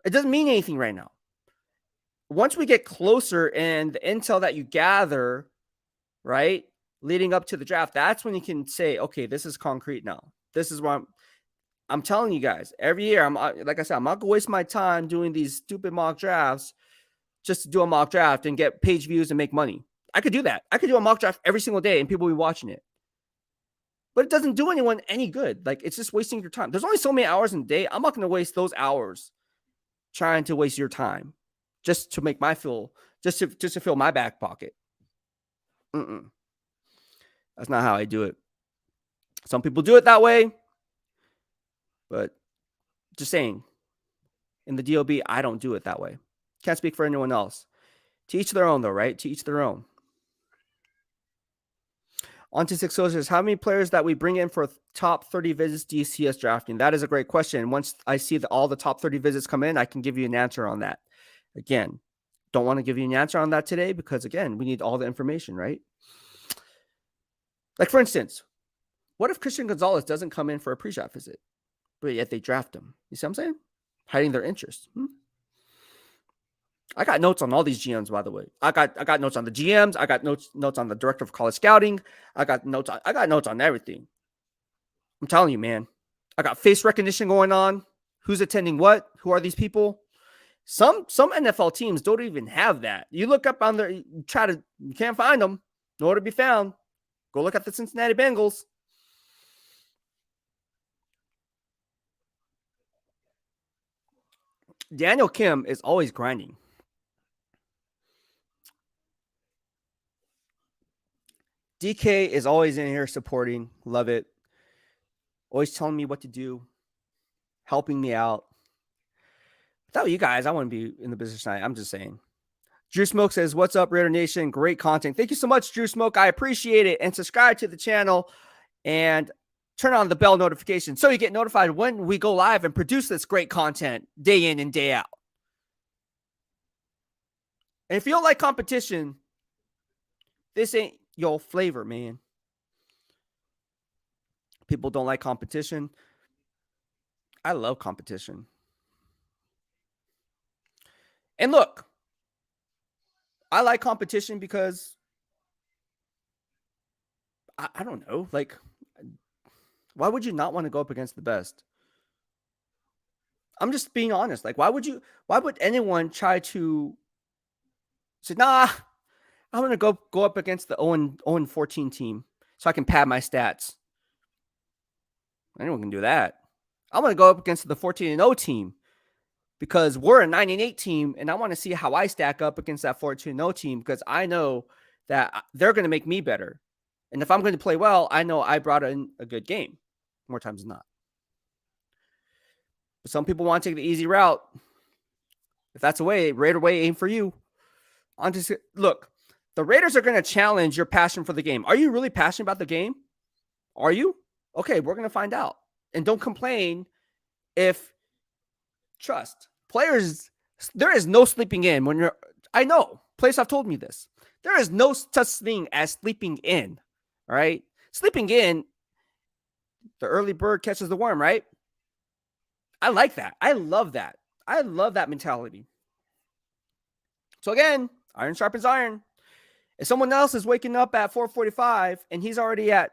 It doesn't mean anything right now. Once we get closer and the intel that you gather, right, leading up to the draft, that's when you can say, okay, this is concrete now. This is what I'm telling you guys. Every year, like I said, I'm not going to waste my time doing these stupid mock drafts just to do a mock draft and get page views and make money. I could do that. I could do a mock draft every single day and people will be watching it. But it doesn't do anyone any good. Like, it's just wasting your time. There's only so many hours in a day. I'm not going to waste those hours trying to waste your time just to make just to fill my back pocket. That's not how I do it. Some people do it that way, but just saying, in the DOB, I don't do it that way. Can't speak for anyone else. To each their own, though, right? To each their own. On to Six Soldiers. How many players that we bring in for top 30 visits do you see us drafting? That is a great question. Once I see all the top 30 visits come in, I can give you an answer on that. Again, don't want to give you an answer on that today because, again, we need all the information, right? Like, for instance, what if Christian Gonzalez doesn't come in for a pre-draft visit, but yet they draft him? You see what I'm saying? Hiding their interest. I got notes on all these GMs, by the way. I got notes on the GMs. I got notes on the director of college scouting. I got notes on everything. I'm telling you, man. I got face recognition going on. Who's attending what? Who are these people? Some NFL teams don't even have that. You look up on there, you can't find them. Nowhere to be found. Go look at the Cincinnati Bengals. Daniel Kim is always grinding. DK is always in here supporting. Love it. Always telling me what to do. Helping me out. Without you guys, I wouldn't be in the business tonight. I'm just saying. Drew Smoke says, what's up, Raider Nation? Great content. Thank you so much, Drew Smoke. I appreciate it. And subscribe to the channel and turn on the bell notification so you get notified when we go live and produce this great content day in and day out. And if you don't like competition, this ain't your flavor, man. People don't like competition. I love competition. And look, I like competition because I don't know, like, why would you not want to go up against the best? I'm just being honest. Like, why would anyone try to say, nah, I'm going to go up against the 0-14 team so I can pad my stats? Anyone can do that. I'm going to go up against the 14-0 team because we're a 9-8 team, and I want to see how I stack up against that 14-0 team because I know that they're going to make me better. And if I'm going to play well, I know I brought in a good game more times than not. But some people want to take the easy route. If that's the way, Raider way, aim for you. Look, the Raiders are going to challenge your passion for the game. Are you really passionate about the game? Are you? Okay, we're going to find out. And don't complain if trust. Players, there is no sleeping in when you're, I know, players have told me this. There is no such thing as sleeping in, all right? Sleeping in, the early bird catches the worm, right? I like that. I love that. I love that mentality. So again, iron sharpens iron. If someone else is waking up at 4:45 and he's already at,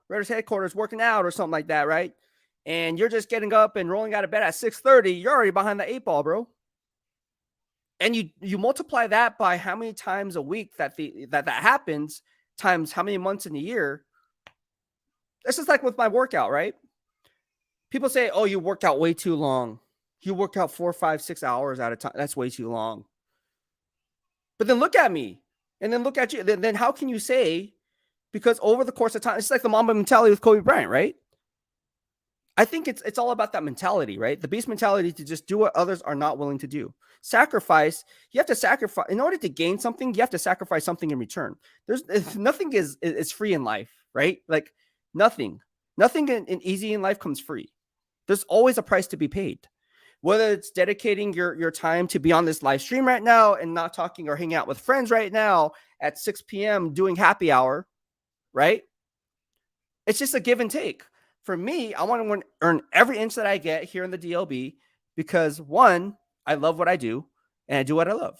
Raiders headquarters working out or something like that, right? And you're just getting up and rolling out of bed at 6:30, you're already behind the 8 ball, bro. And you multiply that by how many times a week that happens times how many months in a year. It's just like with my workout, right? People say, oh, you worked out way too long. You worked out 4, 5, 6 hours at a time. That's way too long. But then look at me and then look at you. Then how can you say, because over the course of time, it's like the Mamba mentality with Kobe Bryant, right? I think it's all about that mentality, right? The beast mentality to just do what others are not willing to do. Sacrifice. You have to sacrifice in order to gain something. You have to sacrifice something in return. Nothing is free in life, right? Like nothing in easy in life comes free. There's always a price to be paid. Whether it's dedicating your time to be on this live stream right now and not talking or hanging out with friends right now at 6 p.m. doing happy hour, right? It's just a give and take. For me, I want to earn every inch that I get here in the DLB because one, I love what I do and I do what I love.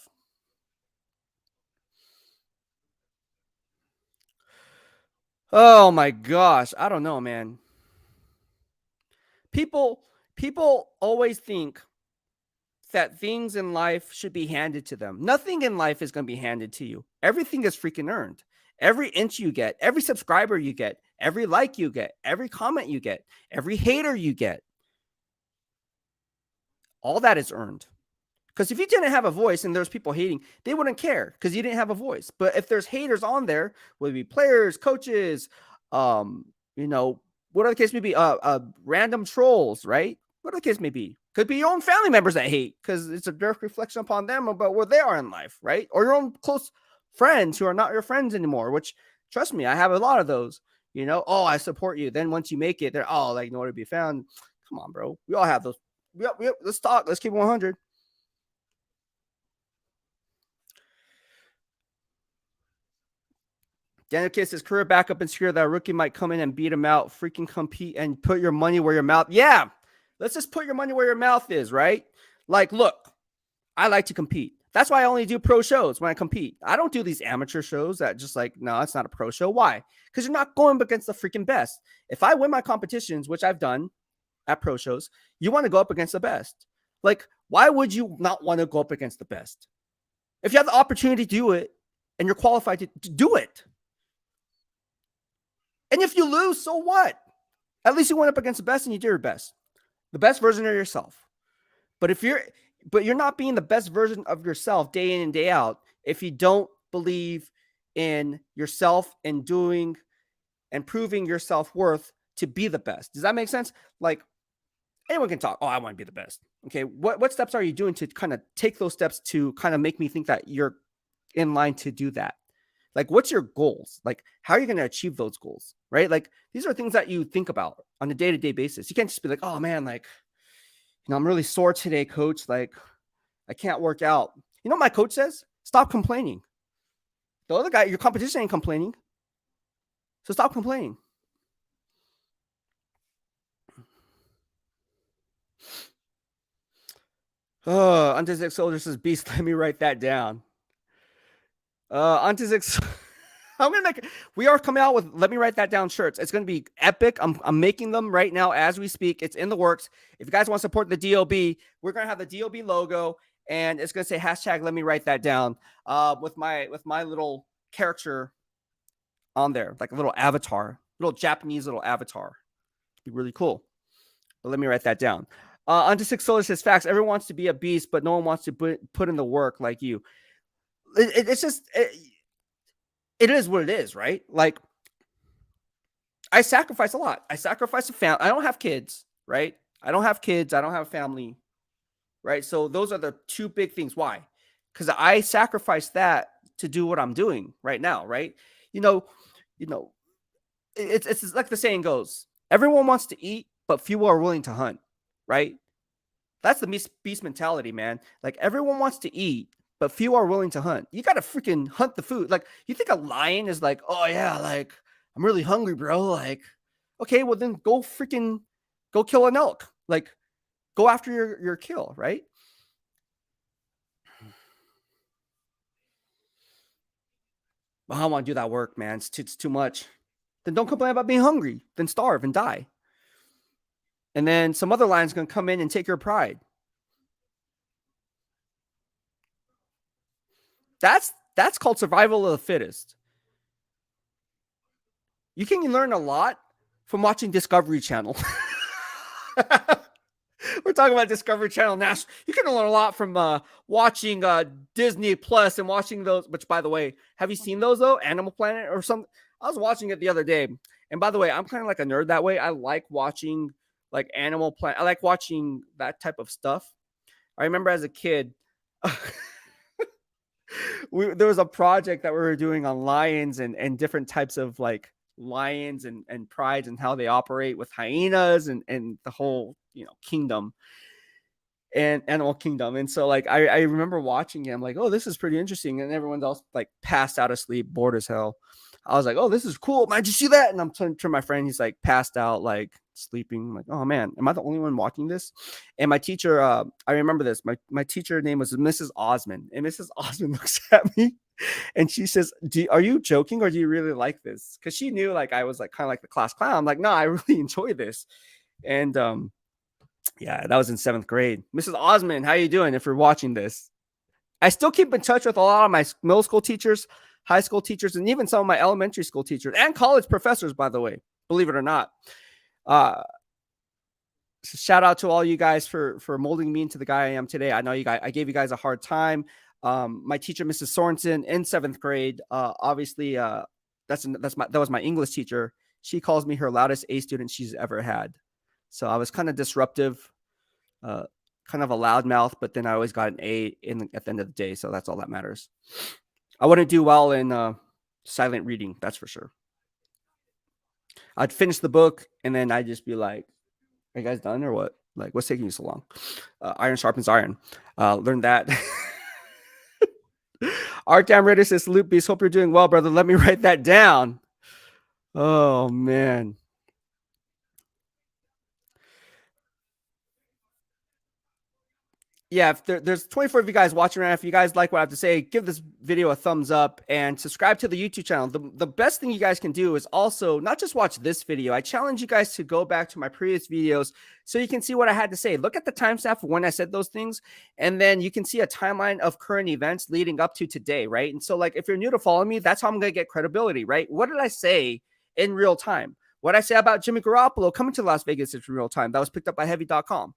Oh my gosh, I don't know, man. People always think that things in life should be handed to them. Nothing in life is going to be handed to you. Everything is freaking earned. Every inch you get, every subscriber you get, every like you get, every comment you get, every hater you get, all that is earned. Because if you didn't have a voice and there's people hating, they wouldn't care because you didn't have a voice. But if there's haters on there, whether it be players, coaches, you know, whatever the case may be, random trolls, right? Whatever the case may be. Could be your own family members that hate because it's a direct reflection upon them about where they are in life, right? Or your own close friends who are not your friends anymore, which, trust me, I have a lot of those. You know, oh, I support you. Then once you make it, they're, oh, like, nowhere to be found. Come on, bro. We all have those. Let's talk. Let's keep it 100. Daniel Kiss says career backup and secure that a rookie might come in and beat him out. Freaking compete and put your money where your mouth. Yeah, let's just put your money where your mouth is, right? Like, look, I like to compete. That's why I only do pro shows when I compete. I don't do these amateur shows that just like, no, it's not a pro show. Why? Because you're not going against the freaking best. If I win my competitions, which I've done at pro shows, you want to go up against the best. Like, why would you not want to go up against the best? If you have the opportunity to do it and you're qualified to do it. And if you lose, so what? At least you went up against the best and you did your best. The best version of yourself. But you're not being the best version of yourself day in and day out if you don't believe in yourself and doing and proving your self-worth to be the best. Does that make sense? Like, anyone can talk, oh, I want to be the best. Okay, what steps are you doing to kind of take those steps to kind of make me think that you're in line to do that? Like, what's your goals? Like, how are you going to achieve those goals, right? Like, these are things that you think about on a day-to-day basis. You can't just be like, oh, man, like, you know, I'm really sore today, coach. Like, I can't work out. You know what my coach says? Stop complaining. The other guy, your competition ain't complaining. So stop complaining. Oh, Antizic Soldier says, Beast, let me write that down. Antizic... I'm gonna make. We are coming out with. Let me write that down. Shirts. It's gonna be epic. I'm making them right now as we speak. It's in the works. If you guys want to support the DLB, we're gonna have the DLB logo, and it's gonna say hashtag. Let me write that down. With my little character on there, like a little avatar, little Japanese little avatar. It'd be really cool. But let me write that down. Onto Six Solar says facts. Everyone wants to be a beast, but no one wants to put in the work like you. It's just. It is what it is, right? Like, I sacrifice a lot. I sacrifice a family. I don't have kids, right? I don't have kids. I don't have a family, right? So those are the two big things. Why? Because I sacrifice that to do what I'm doing right now, right? You know, it's like the saying goes: everyone wants to eat, but few are willing to hunt, right? That's the beast mentality, man. Like, everyone wants to eat, but few are willing to hunt. You got to freaking hunt the food. Like, you think a lion is like, oh yeah, like, I'm really hungry, bro. Like, okay, well then go kill an elk. Like, go after your kill, right? Well, I don't want to do that work, man. It's too much. Then don't complain about being hungry. Then starve and die. And then some other lion's going to come in and take your pride. That's called survival of the fittest. You can learn a lot from watching Discovery Channel. We're talking about Discovery Channel now. You can learn a lot from watching Disney Plus and watching those. Which, by the way, have you seen those though? Animal Planet or something? I was watching it the other day. And by the way, I'm kind of like a nerd that way. I like watching like Animal Planet. I like watching that type of stuff. I remember as a kid, there was a project that we were doing on lions and different types of like lions and prides and how they operate with hyenas and the whole, kingdom and animal kingdom. And so like, I remember watching it. I'm like, oh, this is pretty interesting. And everyone else like passed out of sleep, bored as hell. I was like, oh, this is cool, man. Did you see that? And I'm turning to my friend. He's like passed out, like sleeping. I'm like, oh man, am I the only one watching this? And my teacher, I remember this. My teacher name was Mrs. Osmond, and Mrs. Osmond looks at me and she says, are you joking or do you really like this? Because she knew like I was like kind of like the class clown. I'm like, no, I really enjoy this. And yeah, that was in 7th grade. Mrs. Osmond, how you doing? If you're watching this, I still keep in touch with a lot of my middle school teachers, high school teachers, and even some of my elementary school teachers and college professors, by the way, believe it or not. Shout out to all you guys for molding me into the guy I am today. I know you guys, I gave you guys a hard time. My teacher, Mrs. Sorensen, in 7th grade, obviously, that was my English teacher. She calls me her loudest A student she's ever had. So I was kind of disruptive, kind of a loudmouth, but then I always got an A at the end of the day. So that's all that matters. I wouldn't do well in silent reading, that's for sure. I'd finish the book and then I'd just be like, are you guys done or what? Like, what's taking you so long? Iron sharpens iron. Learn that. Arkham Raider says, Salute Beast. Hope you're doing well, brother. Let me write that down. Oh, man. Yeah, if there's 24 of you guys watching right now. If you guys like what I have to say, give this video a thumbs up and subscribe to the YouTube channel. The best thing you guys can do is also not just watch this video. I challenge you guys to go back to my previous videos so you can see what I had to say. Look at the timestamp when I said those things, and then you can see a timeline of current events leading up to today, right? And so, like, if you're new to follow me, that's how I'm going to get credibility, right? What did I say in real time? What did I say about Jimmy Garoppolo coming to Las Vegas in real time? That was picked up by Heavy.com.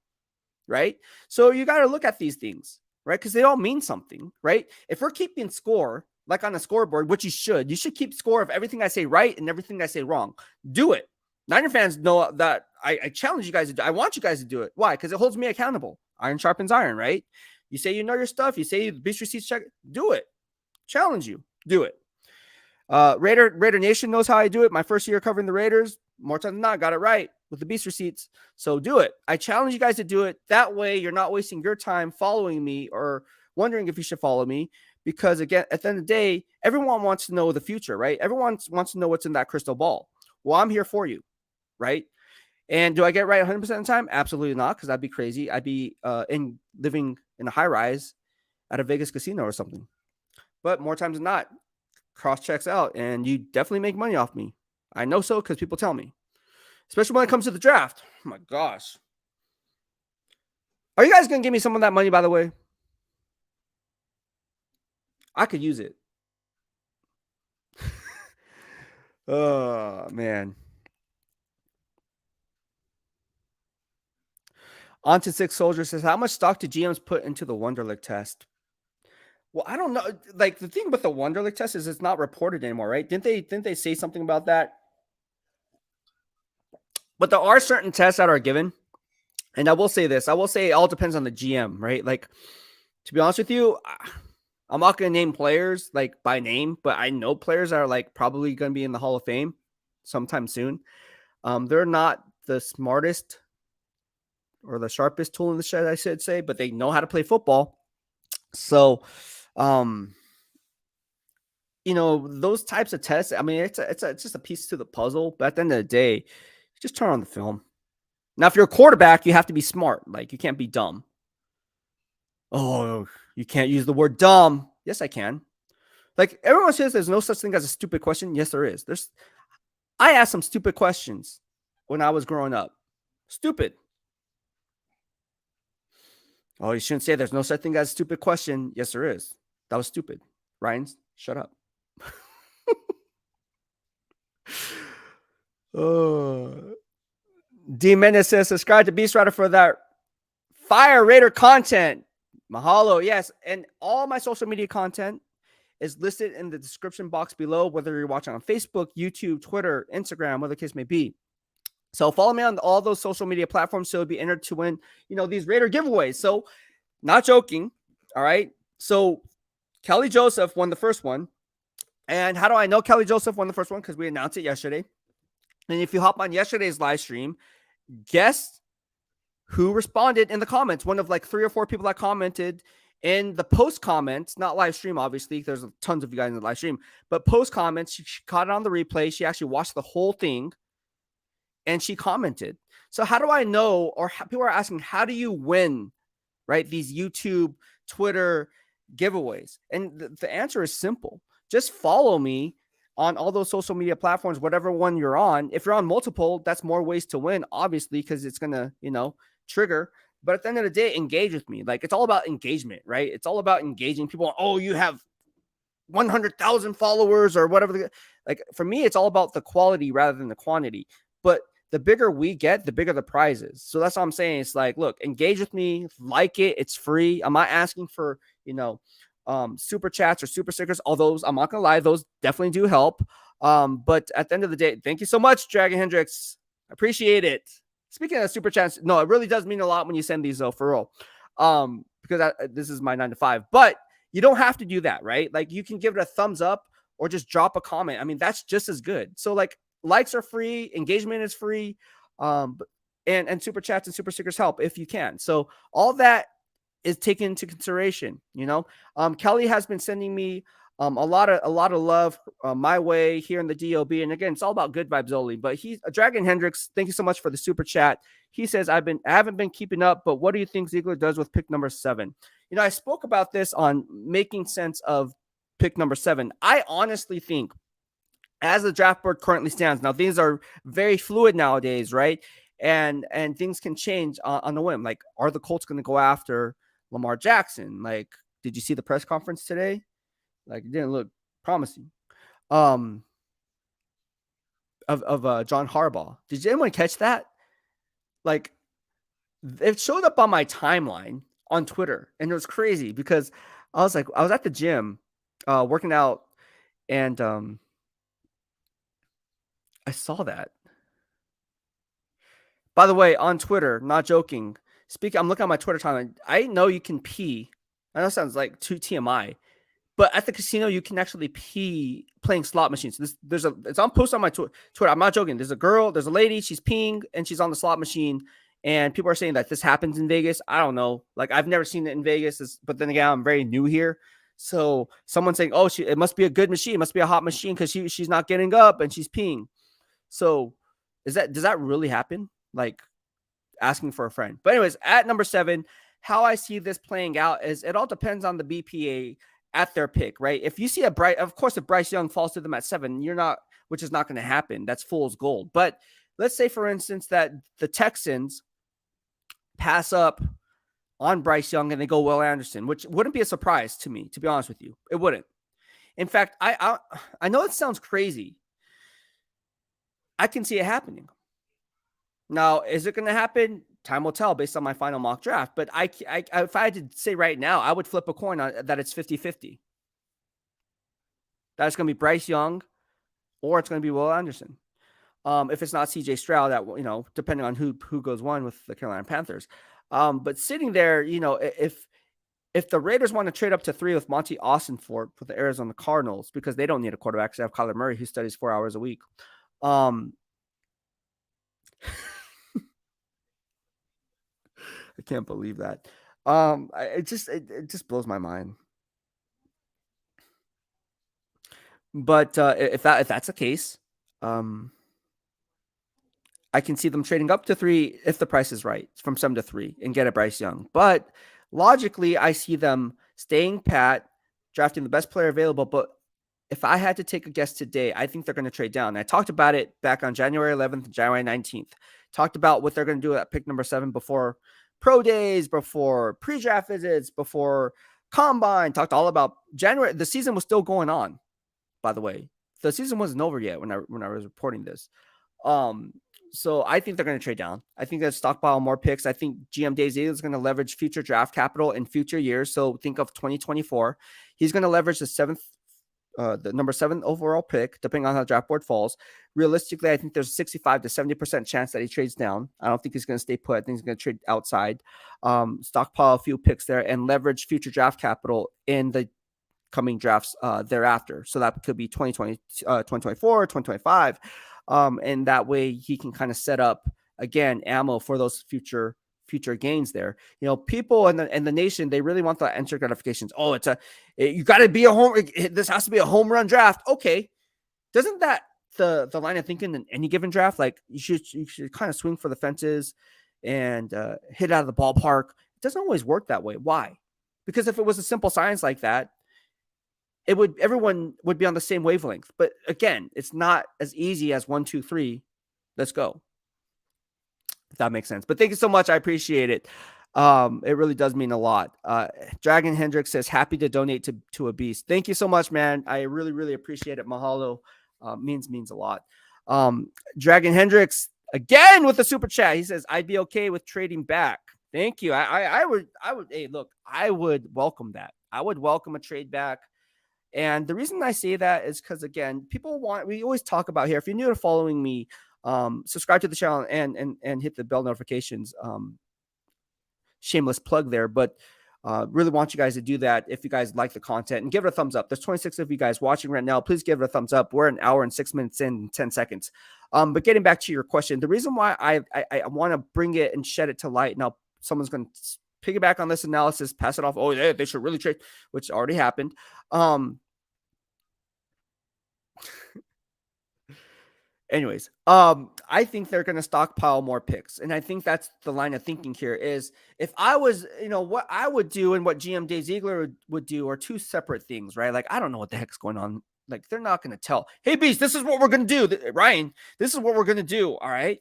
Right? So you got to look at these things, right? Because they all mean something, right? If we're keeping score, like on a scoreboard, which you should keep score of everything I say right and everything I say wrong. Do it. Niner fans know that I challenge you guys to do. I want you guys to do it. Why? Because it holds me accountable. Iron sharpens iron, right? You say you know your stuff. You say Beast Receipts check. Do it. Challenge you. Do it. Raider Nation knows how I do it. My first year covering the Raiders, more times than not, got it right with the Beast Receipts. So do it. I challenge you guys to do it. That way you're not wasting your time following me or wondering if you should follow me. Because again, at the end of the day, everyone wants to know the future, right? Everyone wants to know what's in that crystal ball. Well, I'm here for you, right? And do I get it right 100% of the time? Absolutely not, because that'd be crazy. I'd be living in a high rise at a Vegas casino or something. But more times than not, cross checks out, and you definitely make money off me. I know so because people tell me, especially when it comes to the draft. Oh my gosh. Are you guys going to give me some of that money, by the way? I could use it. Oh, man. On to Six Soldier says, how much stock do GMs put into the Wonderlic test? Well, I don't know. Like, the thing with the Wonderlic test is it's not reported anymore, right? Didn't they say something about that? But there are certain tests that are given. And I will say this. I will say it all depends on the GM, right? Like, to be honest with you, I'm not going to name players like by name, but I know players that are like probably going to be in the Hall of Fame sometime soon. They're not the smartest or the sharpest tool in the shed, I should say, but they know how to play football. So, you know, those types of tests, I mean, it's just a piece to the puzzle, but at the end of the day, just turn on the film. Now, if you're a quarterback, you have to be smart. Like, you can't be dumb. Oh, you can't use the word dumb. Yes, I can. Like, everyone says there's no such thing as a stupid question. Yes, there is. I asked some stupid questions when I was growing up. Stupid. Oh, you shouldn't say there's no such thing as a stupid question. Yes, there is. That was stupid. Ryan, shut up. Oh. D Menace says, subscribe to Beastwriter for that Fire Raider content. Mahalo. Yes. And all my social media content is listed in the description box below, whether you're watching on Facebook, YouTube, Twitter, Instagram, whatever the case may be. So follow me on all those social media platforms so you'll be entered to win, you know, these Raider giveaways. So not joking. All right. So Kelly Joseph won the first one. And how do I know Kelly Joseph won the first one? Because we announced it yesterday. And if you hop on yesterday's live stream, guess who responded in the comments? One of like 3 or 4 people that commented in the post comments, not live stream, obviously. There's tons of you guys in the live stream, but post comments. She caught it on the replay. She actually watched the whole thing and she commented. So how do I know, or people are asking, how do you win, right? These YouTube, Twitter giveaways. And the answer is simple. Just follow me on all those social media platforms, whatever one you're on. If you're on multiple, that's more ways to win, obviously, because it's going to, trigger. But at the end of the day, engage with me. Like, it's all about engagement, right? It's all about engaging people. Oh, you have 100,000 followers or whatever. Like, for me, it's all about the quality rather than the quantity. But the bigger we get, the bigger the prizes. So that's what I'm saying. It's like, look, engage with me, like it. It's free. I'm not asking for, super chats or super stickers. Although I'm not gonna lie, those definitely do help. But at the end of the day, thank you so much, Dragon Hendricks. I appreciate it. Speaking of super chats, no, it really does mean a lot when you send these, though, for real. Because this is my 9 to 5. But you don't have to do that, right? Like, you can give it a thumbs up or just drop a comment. I mean, that's just as good. So, like, likes are free, engagement is free, and super chats and super stickers help if you can. So all that is taken into consideration. Kelly has been sending me a lot of love my way here in the DOB, and again, it's all about good vibes only. But he's Dragon Hendricks. Thank you so much for the super chat. He says, I haven't been keeping up, but what do you think Ziegler does with pick number 7? I spoke about this on making sense of pick number 7. I honestly think, as the draft board currently stands, now things are very fluid nowadays, right? And things can change on the whim. Like, are the Colts going to go after Lamar Jackson? Like, did you see the press conference today? Like, it didn't look promising. Of John Harbaugh. Did anyone catch that? Like, it showed up on my timeline on Twitter, and it was crazy because I was at the gym, working out, and I saw that. By the way, on Twitter, not joking. I'm looking at my Twitter timeline. I know you can pee. I know it sounds like too TMI, but at the casino, you can actually pee playing slot machines. It's on post on my Twitter. I'm not joking. There's a lady, she's peeing and she's on the slot machine. And people are saying that this happens in Vegas. I don't know. Like, I've never seen it in Vegas, but then again, I'm very new here. So someone's saying, oh, it must be a good machine. It must be a hot machine because she's not getting up and she's peeing. So does that really happen? Like, asking for a friend. But anyways, at number 7, how I see this playing out is it all depends on the BPA at their pick, right? If you see if Bryce Young falls to them at 7, which is not going to happen. That's fool's gold. But let's say, for instance, that the Texans pass up on Bryce Young and they go Will Anderson, which wouldn't be a surprise to me, to be honest with you. It wouldn't. In fact, I know it sounds crazy. I can see it happening. Now, is it going to happen? Time will tell based on my final mock draft. But if I had to say right now, I would flip a coin on that it's 50-50. That's going to be Bryce Young or it's going to be Will Anderson. If it's not CJ Stroud, that, depending on who goes one with the Carolina Panthers. But sitting there, if the Raiders want to trade up to 3 with Monty Austin for the Arizona Cardinals, because they don't need a quarterback, because they have Kyler Murray, who studies 4 hours a week. I can't believe that. It just blows my mind. But if that's the case, I can see them trading up to 3 if the price is right, from 7 to 3, and get a Bryce Young. But logically, I see them staying pat, drafting the best player available. But if I had to take a guess today, I think they're going to trade down. I talked about it back on January 11th and January 19th. Talked about what they're going to do at pick number 7 before pro days, before pre-draft visits, before combine. Talked all about January. The season was still going on, by the way. The season wasn't over yet when I was reporting this. So I think they're going to trade down. I think they'll stockpile more picks. I think GM Dave Ziegler is going to leverage future draft capital in future years. So think of 2024. He's going to leverage the number 7 overall pick, depending on how the draft board falls. Realistically, I think there's a 65 to 70% chance that he trades down. I don't think he's going to stay put. I think he's going to trade outside, stockpile a few picks there, and leverage future draft capital in the coming drafts thereafter. So that could be 2020, 2024, 2025. And that way he can kind of set up, again, ammo for those future gains there. People in the nation, they really want the instant gratifications. You got to be this has to be a home run draft. Okay. Doesn't that the line of thinking in any given draft. Like you should kind of swing for the fences and hit out of the ballpark. It doesn't always work that way. Why? Because if it was a simple science like that, everyone would be on the same wavelength. But again, it's not as easy as 1, 2, 3. Let's go. If that makes sense. But thank you so much. I appreciate it. It really does mean a lot. Dragon Hendricks says, happy to donate to a beast. Thank you so much, man. I really, really appreciate it. Mahalo means a lot. Dragon Hendricks again with the super chat. He says, I'd be okay with trading back. Thank you. I would, hey, look, I would welcome that. I would welcome a trade back. And the reason I say that is because, again, we always talk about here. If you're new to following me, subscribe to the channel and hit the bell notifications. Shameless plug there, but really want you guys to do that if you guys like the content and give it a thumbs up. There's 26 of you guys watching right now. Please give it a thumbs up. We're an hour and 6 minutes in and 10 seconds. But getting back to your question, the reason why I want to bring it and shed it to light. Now, someone's going to piggyback on this analysis, pass it off. Oh, they should really trade, which already happened. Anyways, I think they're going to stockpile more picks. And I think that's the line of thinking here is if I was, what I would do and what GM Dave Ziegler would do are two separate things, right? Like, I don't know what the heck's going on. Like, they're not going to tell, hey, Beast, this is what we're going to do. Ryan, this is what we're going to do. All right.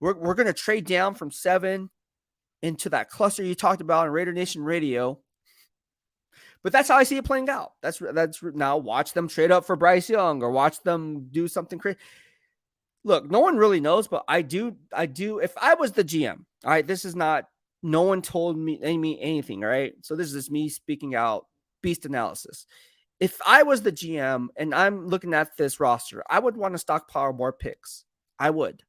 We're going to trade down from 7 into that cluster you talked about on Raider Nation Radio. But that's how I see it playing out. That's now watch them trade up for Bryce Young or watch them do something crazy. Look, no one really knows, but I do. If I was the GM, all right, this is not, no one told me anything. All right. So this is me speaking out, beast analysis. If I was the GM and I'm looking at this roster, I would want to stockpile more picks. I would.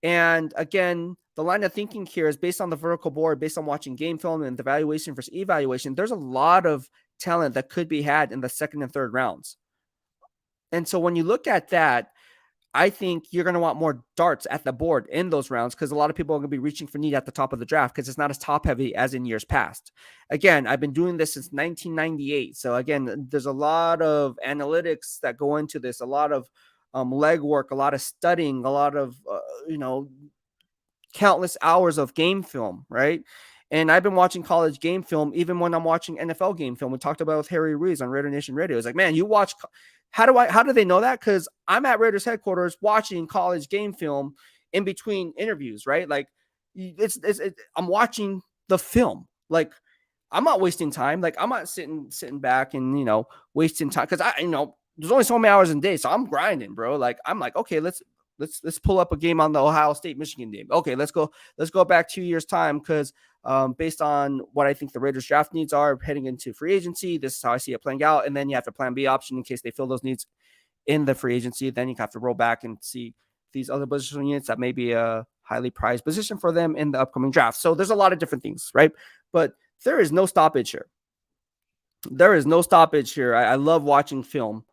And again, the line of thinking here is based on the vertical board, based on watching game film and the evaluation versus evaluation. There's a lot of talent that could be had in the second and third rounds. And so when you look at that, I think you're going to want more darts at the board in those rounds because a lot of people are going to be reaching for need at the top of the draft because it's not as top heavy as in years past. Again, I've been doing this since 1998. So again, there's a lot of analytics that go into this, a lot of legwork, a lot of studying, a lot of, countless hours of game film, right? And I've been watching college game film even when I'm watching NFL game film. We talked about with Harry Ruiz on Raider Nation Radio. It's like, man, you watch. How do they know that? Because I'm at Raiders headquarters watching college game film in between interviews, right? Like I'm watching the film. Like I'm not wasting time. Like I'm not sitting back and wasting time because there's only so many hours in a day, so I'm grinding, bro. Like I'm like, okay, let's pull up a game on the Ohio State Michigan game. Okay, let's go back 2 years time because based on what I think the Raiders draft needs are heading into free agency, this is how I see it playing out. And then you have a plan B option in case they fill those needs in the free agency. Then you have to roll back and see these other positional units that may be a highly prized position for them in the upcoming draft. So there's a lot of different things, right? But there is no stoppage here. I love watching film.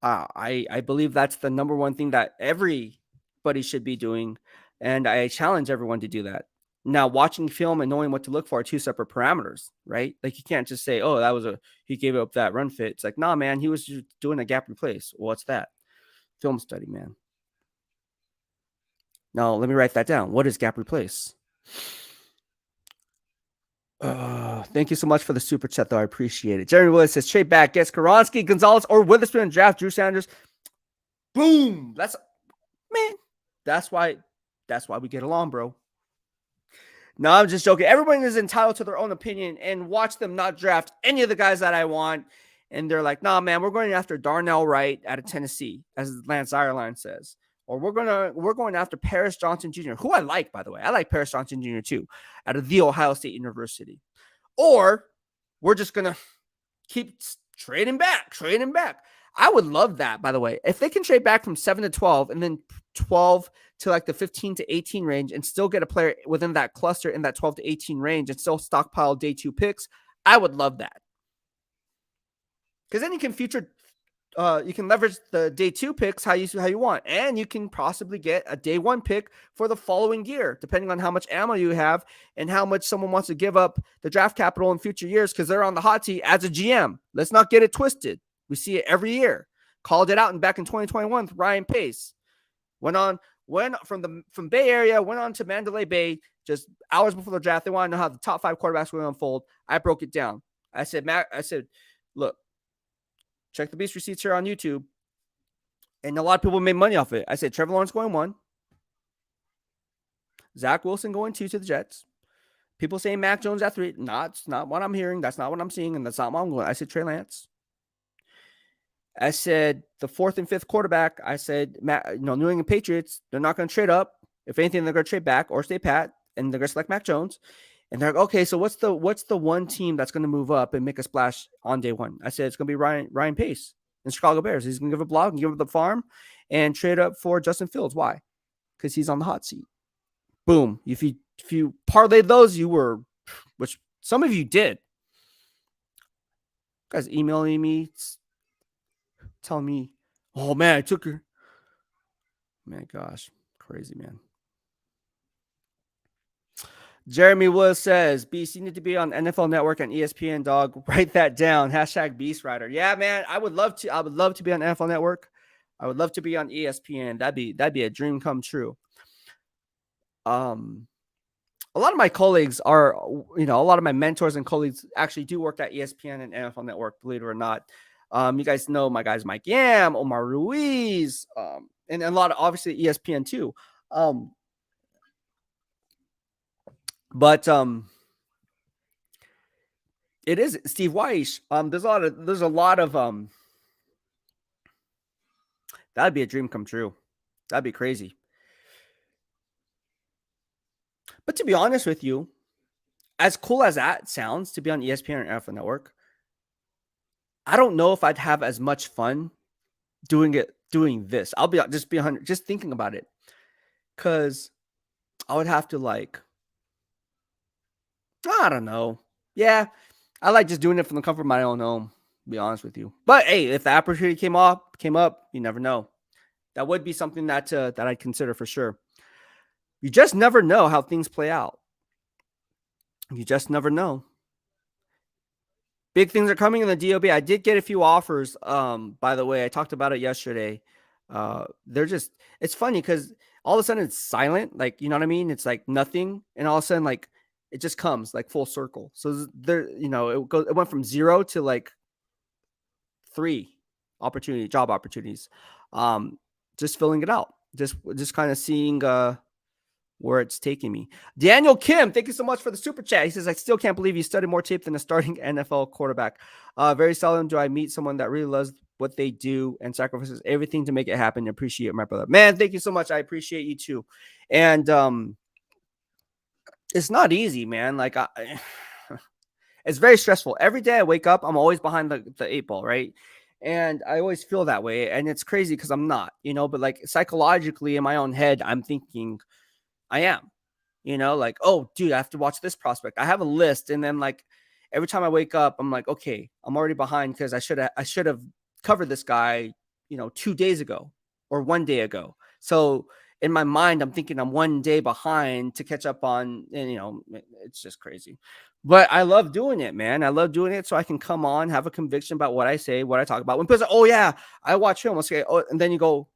I believe that's the number one thing that everybody should be doing. And I challenge everyone to do that. Now, watching film and knowing what to look for are two separate parameters, right? Like you can't just say, oh, he gave up that run fit. It's like, nah, man, he was just doing a gap replace. What's that? Film study, man. Now, let me write that down. What is gap replace? Thank you so much for the super chat, though. I appreciate it. Jeremy Willis says, trade back, gets Karonsky, Gonzalez, or Witherspoon, draft Drew Sanders. Boom. That's why we get along, bro. No, I'm just joking. Everyone is entitled to their own opinion, and watch them not draft any of the guys that I want. And they're like, nah, man, we're going after Darnell Wright out of Tennessee, as Lance Zierlein says. Or we're going after Paris Johnson Jr., who I like, by the way. I like Paris Johnson Jr. too, out of The Ohio State University. Or we're just going to keep trading back. I would love that, by the way. If they can trade back from 7 to 12 and then 12 to like the 15 to 18 range and still get a player within that cluster in that 12 to 18 range and still stockpile day 2 picks, I would love that. Because then you can leverage the day 2 picks how you want, and you can possibly get a day 1 pick for the following year, depending on how much ammo you have and how much someone wants to give up the draft capital in future years because they're on the hot seat as a GM. Let's not get it twisted. We see it every year. Called it out and back in 2021 with Ryan Pace. Went from Bay Area, went on to Mandalay Bay just hours before the draft. They want to know how the top 5 quarterbacks were going to unfold. I broke it down. I said, look, check the Beast receipts here on YouTube. And a lot of people made money off it. I said, Trevor Lawrence going 1. Zach Wilson going 2 to the Jets. People saying Mac Jones at 3. That's not what I'm hearing. That's not what I'm seeing. And that's not what I'm going. I said, Trey Lance. I said the 4th and 5th quarterback. I said, New England Patriots, they're not going to trade up. If anything, they're going to trade back or stay pat, and they're going to select Mac Jones. And they're like, okay, so what's the one team that's going to move up and make a splash on day 1? I said it's going to be Ryan Pace and Chicago Bears. He's going to give a blog and give up the farm and trade up for Justin Fields. Why? Because he's on the hot seat. Boom. If you parlayed those, you were, which some of you did. Guys emailing me, telling me, oh man, I took her. Man, gosh, crazy, man. Jeremy Willis says, Beast, you need to be on NFL Network and ESPN, dog. Write that down. Hashtag Beastwriter. Yeah, man, I would love to be on NFL Network. I would love to be on ESPN. That'd be a dream come true. A lot of my colleagues are, a lot of my mentors and colleagues actually do work at ESPN and NFL Network, believe it or not. You guys know my guys, Mike Yam, Omar Ruiz, and a lot of, obviously, ESPN too. But it is Steve Weiss. There's a lot of that'd be a dream come true. That'd be crazy. But to be honest with you, as cool as that sounds to be on ESPN or NFL Network, I don't know if I'd have as much fun doing this. I'll be 100, just thinking about it, because I would have to I don't know. Yeah, I like just doing it from the comfort of my own home, to be honest with you. But hey, if the opportunity came up, you never know. That would be something that I'd consider for sure. You just never know how things play out. You just never know. Big things are coming in the DOB. I did get a few offers. By the way, I talked about it yesterday. It's funny because all of a sudden it's silent. Like, you know what I mean? It's like nothing. And all of a sudden, like, it just comes like full circle. So there, it went from 0 to 3 job opportunities. Just filling it out. Just kind of seeing where it's taking me. Daniel Kim, thank you so much for the super chat. He says, I still can't believe you studied more tape than a starting NFL quarterback. Very seldom do I meet someone that really loves what they do and sacrifices everything to make it happen. I appreciate it, my brother. Man, thank you so much. I appreciate you too. And it's not easy, man. It's very stressful. Every day I wake up, I'm always behind the 8 ball, right? And I always feel that way. And it's crazy because I'm not, but psychologically in my own head, I'm thinking I am, oh, dude, I have to watch this prospect. I have a list. And then every time I wake up, I'm like, okay, I'm already behind because I should have covered this guy, 2 days ago or 1 day ago. So in my mind, I'm thinking I'm 1 day behind to catch up on, and it's just crazy. But I love doing it, man. I love doing it so I can come on, have a conviction about what I say, what I talk about. When people say, oh yeah, I watch film. Okay, and then I go,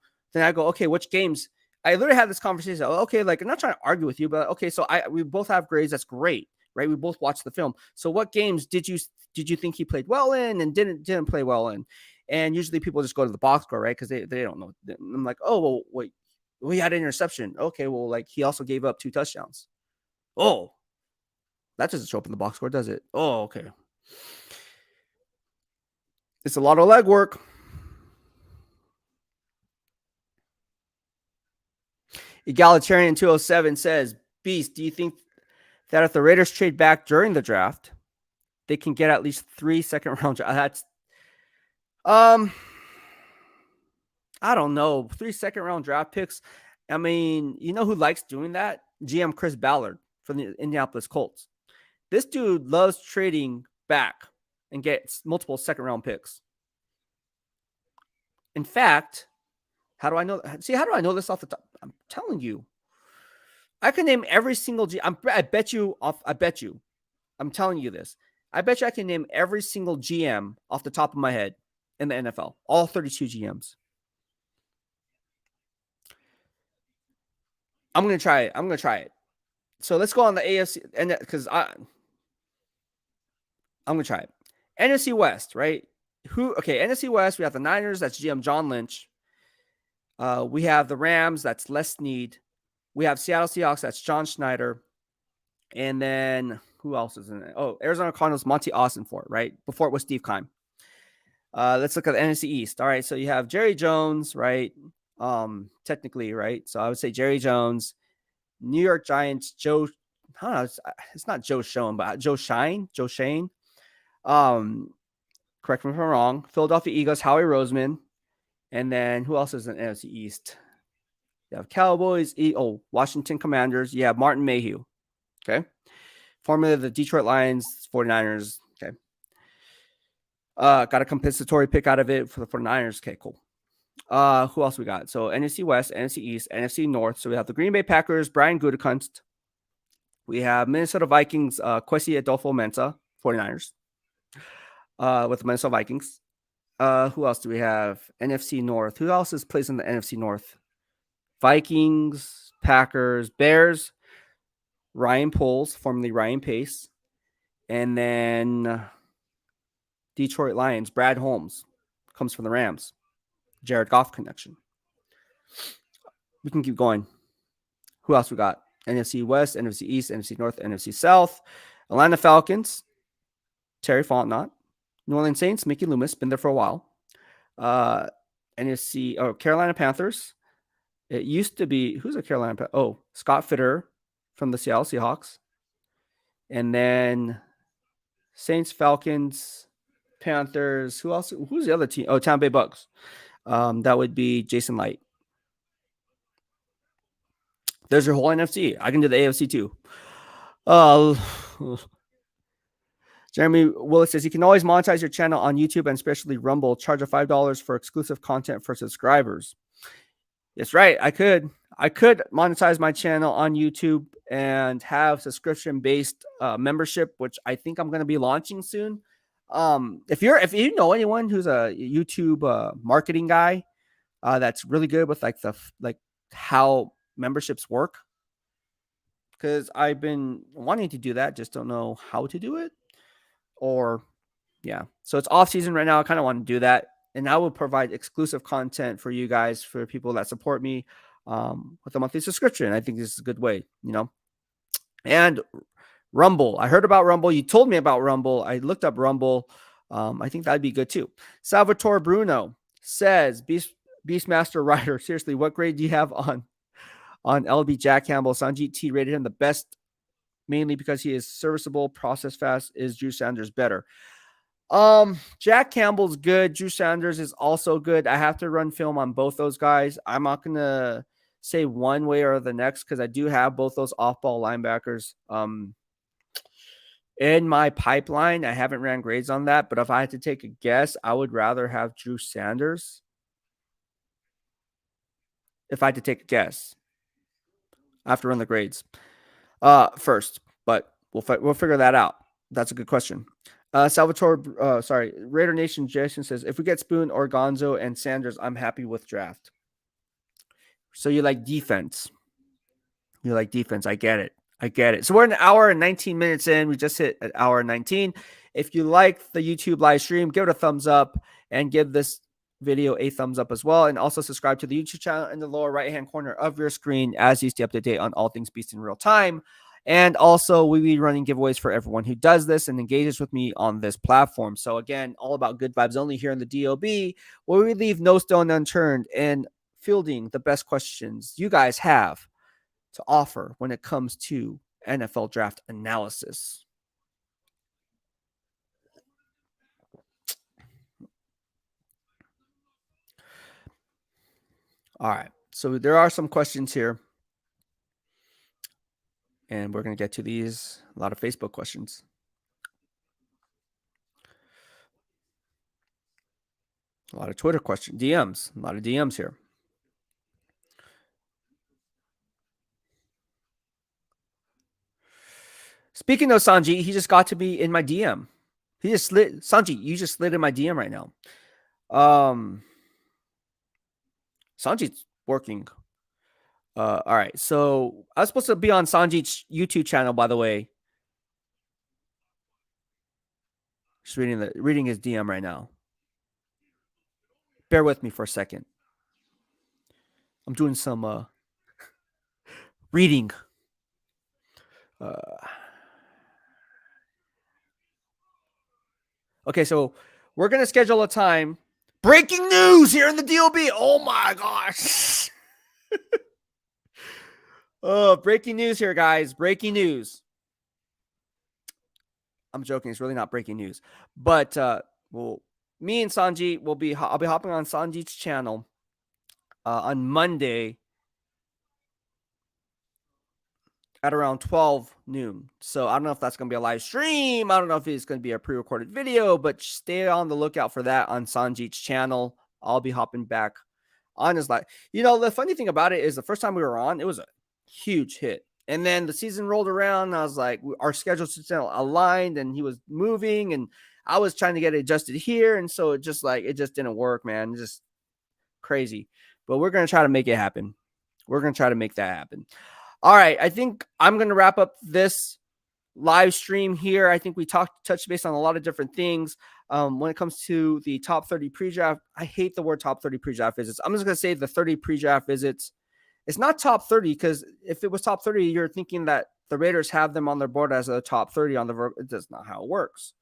okay, which games? I literally had this conversation. Okay, I'm not trying to argue with you, but okay, so we both have grades. That's great, right? We both watched the film. So what games did you think he played well in and didn't play well in? And usually people just go to the box score, right? Because they don't know. I'm like, oh well, wait. We had an interception. Okay, well, he also gave up 2 touchdowns. Oh, that doesn't show up in the box score, does it? Oh, okay. It's a lot of legwork. Egalitarian 207 says, Beast, do you think that if the Raiders trade back during the draft, they can get at least 3 second-round drafts? That's I don't know. 3 second-round draft picks. I mean, you know who likes doing that? GM Chris Ballard from the Indianapolis Colts. This dude loves trading back and gets multiple second-round picks. In fact, how do I know? See, how do I know this off the top? I'm telling you. I can name every single I bet you. I'm telling you this. I bet you I can name every single GM off the top of my head in the NFL. All 32 GMs. I'm gonna try it. So let's go on the AFC, and because I'm gonna try it. NFC West, right? NFC West, we have the Niners, that's GM John Lynch. We have the Rams, that's Les Snead. We have Seattle Seahawks, that's John Schneider. And then who else is in it? Oh, Arizona Cardinals, Monty Austinfort, right? Before it was Steve Keim. Let's look at the NFC East. All right, so you have Jerry Jones, right? Technically, right? So I would say Jerry Jones, New York Giants, Joe. I don't know, it's not Joe Schoen, but Joe Shane. Correct me if I'm wrong. Philadelphia Eagles, Howie Roseman, and then who else is in NFC East? You have Cowboys. Washington Commanders. You have Martin Mayhew. Okay. Formerly the Detroit Lions, 49ers. Okay. Got a compensatory pick out of it for the 49ers. Okay, cool. Who else we got? So NFC West, NFC East, NFC North. So we have the Green Bay Packers, Brian Gutekunst. We have Minnesota Vikings, Kwesi Adolfo-Mensah, 49ers. With the Minnesota Vikings. Who else do we have? NFC North. Who else plays in the NFC North? Vikings, Packers, Bears, Ryan Poles, formerly Ryan Pace. And then Detroit Lions, Brad Holmes, comes from the Rams. Jared Goff connection. We can keep going. Who else we got? NFC West, NFC East, NFC North, NFC South. Atlanta Falcons, Terry Fontenot. New Orleans Saints, Mickey Loomis, been there for a while. Carolina Panthers. It used to be, who's a Carolina? Scott Fitter from the Seattle Seahawks. And then Saints, Falcons, Panthers. Who else? Who's the other team? Oh, Tampa Bay Bucks. That would be Jason Light. There's your whole NFC. I can do the AFC too. Jeremy Willis says you can always monetize your channel on YouTube and especially Rumble. Charge a $5 for exclusive content for subscribers. That's right. I could monetize my channel on YouTube and have subscription-based membership, which I think I'm going to be launching soon. If you know anyone who's a YouTube marketing guy that's really good with like how memberships work, because I've been wanting to do that, just don't know how to do it. So it's off season right now. I kind of want to do that, and I will provide exclusive content for you guys, for people that support me with a monthly subscription. I think this is a good way, And Rumble, I heard about Rumble. You told me about Rumble. I looked up Rumble. I think that'd be good too. Salvatore Bruno says, Beastmaster Rider, seriously, what grade do you have on LB Jack Campbell? Sanjit T rated him the best, mainly because he is serviceable, process fast. Is Drew Sanders better? Jack Campbell's good. Drew Sanders is also good. I have to run film on both those guys. I'm not going to say one way or the next because I do have both those off-ball linebackers in my pipeline. I haven't ran grades on that, but if I had to take a guess, I would rather have Drew Sanders. If I had to take a guess, I have to run the grades first, but we'll figure that out. That's a good question. Raider Nation Jason says, if we get Spoon, Orgonzo, and Sanders, I'm happy with draft. So you like defense. I get it. So we're an hour and 19 minutes in. We just hit an hour and 19. If you like the YouTube live stream, give it a thumbs up and give this video a thumbs up as well. And also subscribe to the YouTube channel in the lower right-hand corner of your screen as you stay up to date on all things Beast in real time. And also, we'll be running giveaways for everyone who does this and engages with me on this platform. So again, all about good vibes only here in the DOB, where we leave no stone unturned in fielding the best questions you guys have to offer when it comes to NFL draft analysis. All right. So there are some questions here. And we're going to get to these. A lot of Facebook questions. A lot of Twitter questions. DMs. A lot of DMs here. Speaking of Sanji, he just got to be in my DM. Sanji, you just slid in my DM right now. Sanjit's working. All right. So I was supposed to be on Sanjit's YouTube channel, by the way. Just reading his DM right now. Bear with me for a second. I'm doing some reading. Okay, so we're gonna schedule a time. Breaking news here in the DOB. Oh my gosh. Breaking news here, guys. Breaking news. I'm joking. It's really not breaking news. But well, me and Sanjit I'll be hopping on Sanjit's channel on Monday at around 12 noon. So I don't know if that's going to be a live stream. I don't know if it's going to be a pre-recorded video, but stay on the lookout for that on Sanjit's channel. I'll be hopping back on his live. You know, the funny thing about it is the first time we were on, it was a huge hit. And then the season rolled around. And I was like, our schedules aligned and he was moving and I was trying to get it adjusted here. And so it just didn't work, man. It's just crazy. But we're going to try to make it happen. We're going to try to make that happen. All right. I think I'm going to wrap up this live stream here. I think we touched base on a lot of different things. When it comes to the top 30 pre-draft, I hate the word top 30 pre-draft visits. I'm just going to say the 30 pre-draft visits. It's not top 30 because if it was top 30, you're thinking that the Raiders have them on their board as a top 30 on the that's not how it works.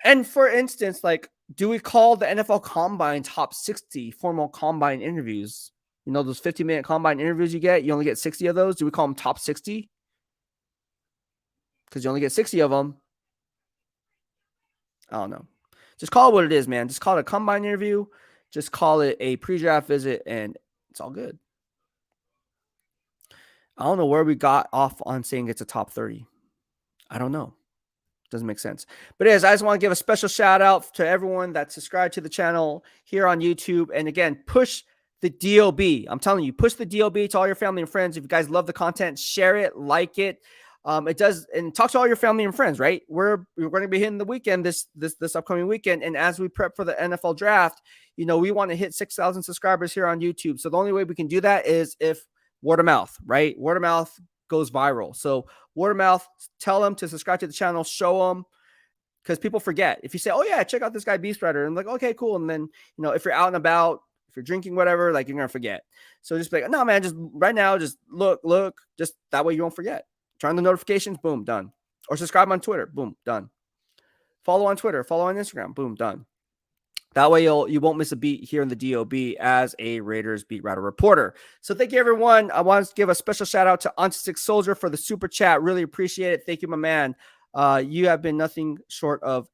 And for instance, like, do we call the NFL Combine top 60 formal Combine interviews? You know, those 50-minute Combine interviews you only get 60 of those. Do we call them top 60? Because you only get 60 of them. I don't know. Just call it what it is, man. Just call it a Combine interview. Just call it a pre-draft visit, and it's all good. I don't know where we got off on saying it's a top 30. I don't know. Doesn't make sense. But I just want to give a special shout out to everyone that subscribed to the channel here on YouTube. And again, push the DOB. I'm telling you, push the DOB to all your family and friends. If you guys love the content, share it, like it. It does, and talk to all your family and friends, right? We're going to be hitting the weekend this upcoming weekend. And as we prep for the NFL draft, you know, we want to hit 6,000 subscribers here on YouTube. So the only way we can do that is if word of mouth, right? Word of mouth goes viral. So word of mouth, tell them to subscribe to the channel, show them, because people forget. If you say, oh yeah, check out this guy Beastwriter, and like, okay, cool. And then, you know, if you're out and about, if you're drinking, whatever, like, you're going to forget. So just be like, no, man, just right now, just look, just that way you won't forget. Turn on the notifications, boom, done. Or subscribe on Twitter, boom, done. Follow on Twitter, follow on Instagram, boom, done. That way you won't miss a beat here in the DOB as a Raiders beat writer reporter. So thank you, everyone. I want to give a special shout out to Autistic Soldier for the super chat. Really appreciate it. Thank you, my man. You have been nothing short of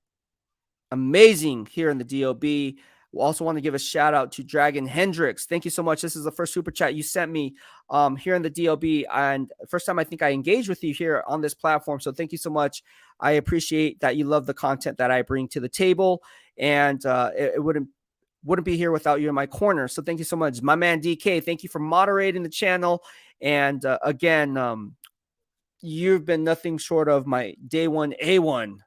amazing here in the DOB. We also want to give a shout out to Dragon Hendricks. Thank you so much. This is the first super chat you sent me here in the DOB, and first time I think I engaged with you here on this platform. So thank you so much. I appreciate that you love the content that I bring to the table. And it wouldn't be here without you in my corner. So thank you so much. My man DK, thank you for moderating the channel. And again, you've been nothing short of my day one A1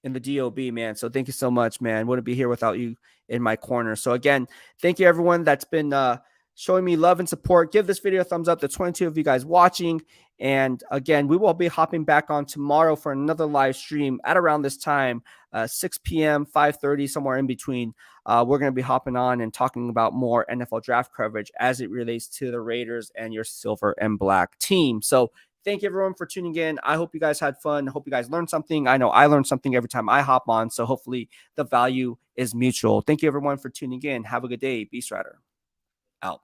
in the DOB, man. So thank you so much, man. Wouldn't be here without you in my corner. So again, thank you everyone that's been showing me love and support. Give this video a thumbs up. The 22 of you guys watching. And again, we will be hopping back on tomorrow for another live stream at around this time, 6 p.m., 5:30, somewhere in between. We're going to be hopping on and talking about more NFL draft coverage as it relates to the Raiders and your silver and black team. So thank you, everyone, for tuning in. I hope you guys had fun. I hope you guys learned something. I know I learned something every time I hop on. So hopefully the value is mutual. Thank you, everyone, for tuning in. Have a good day. Beastwriter out.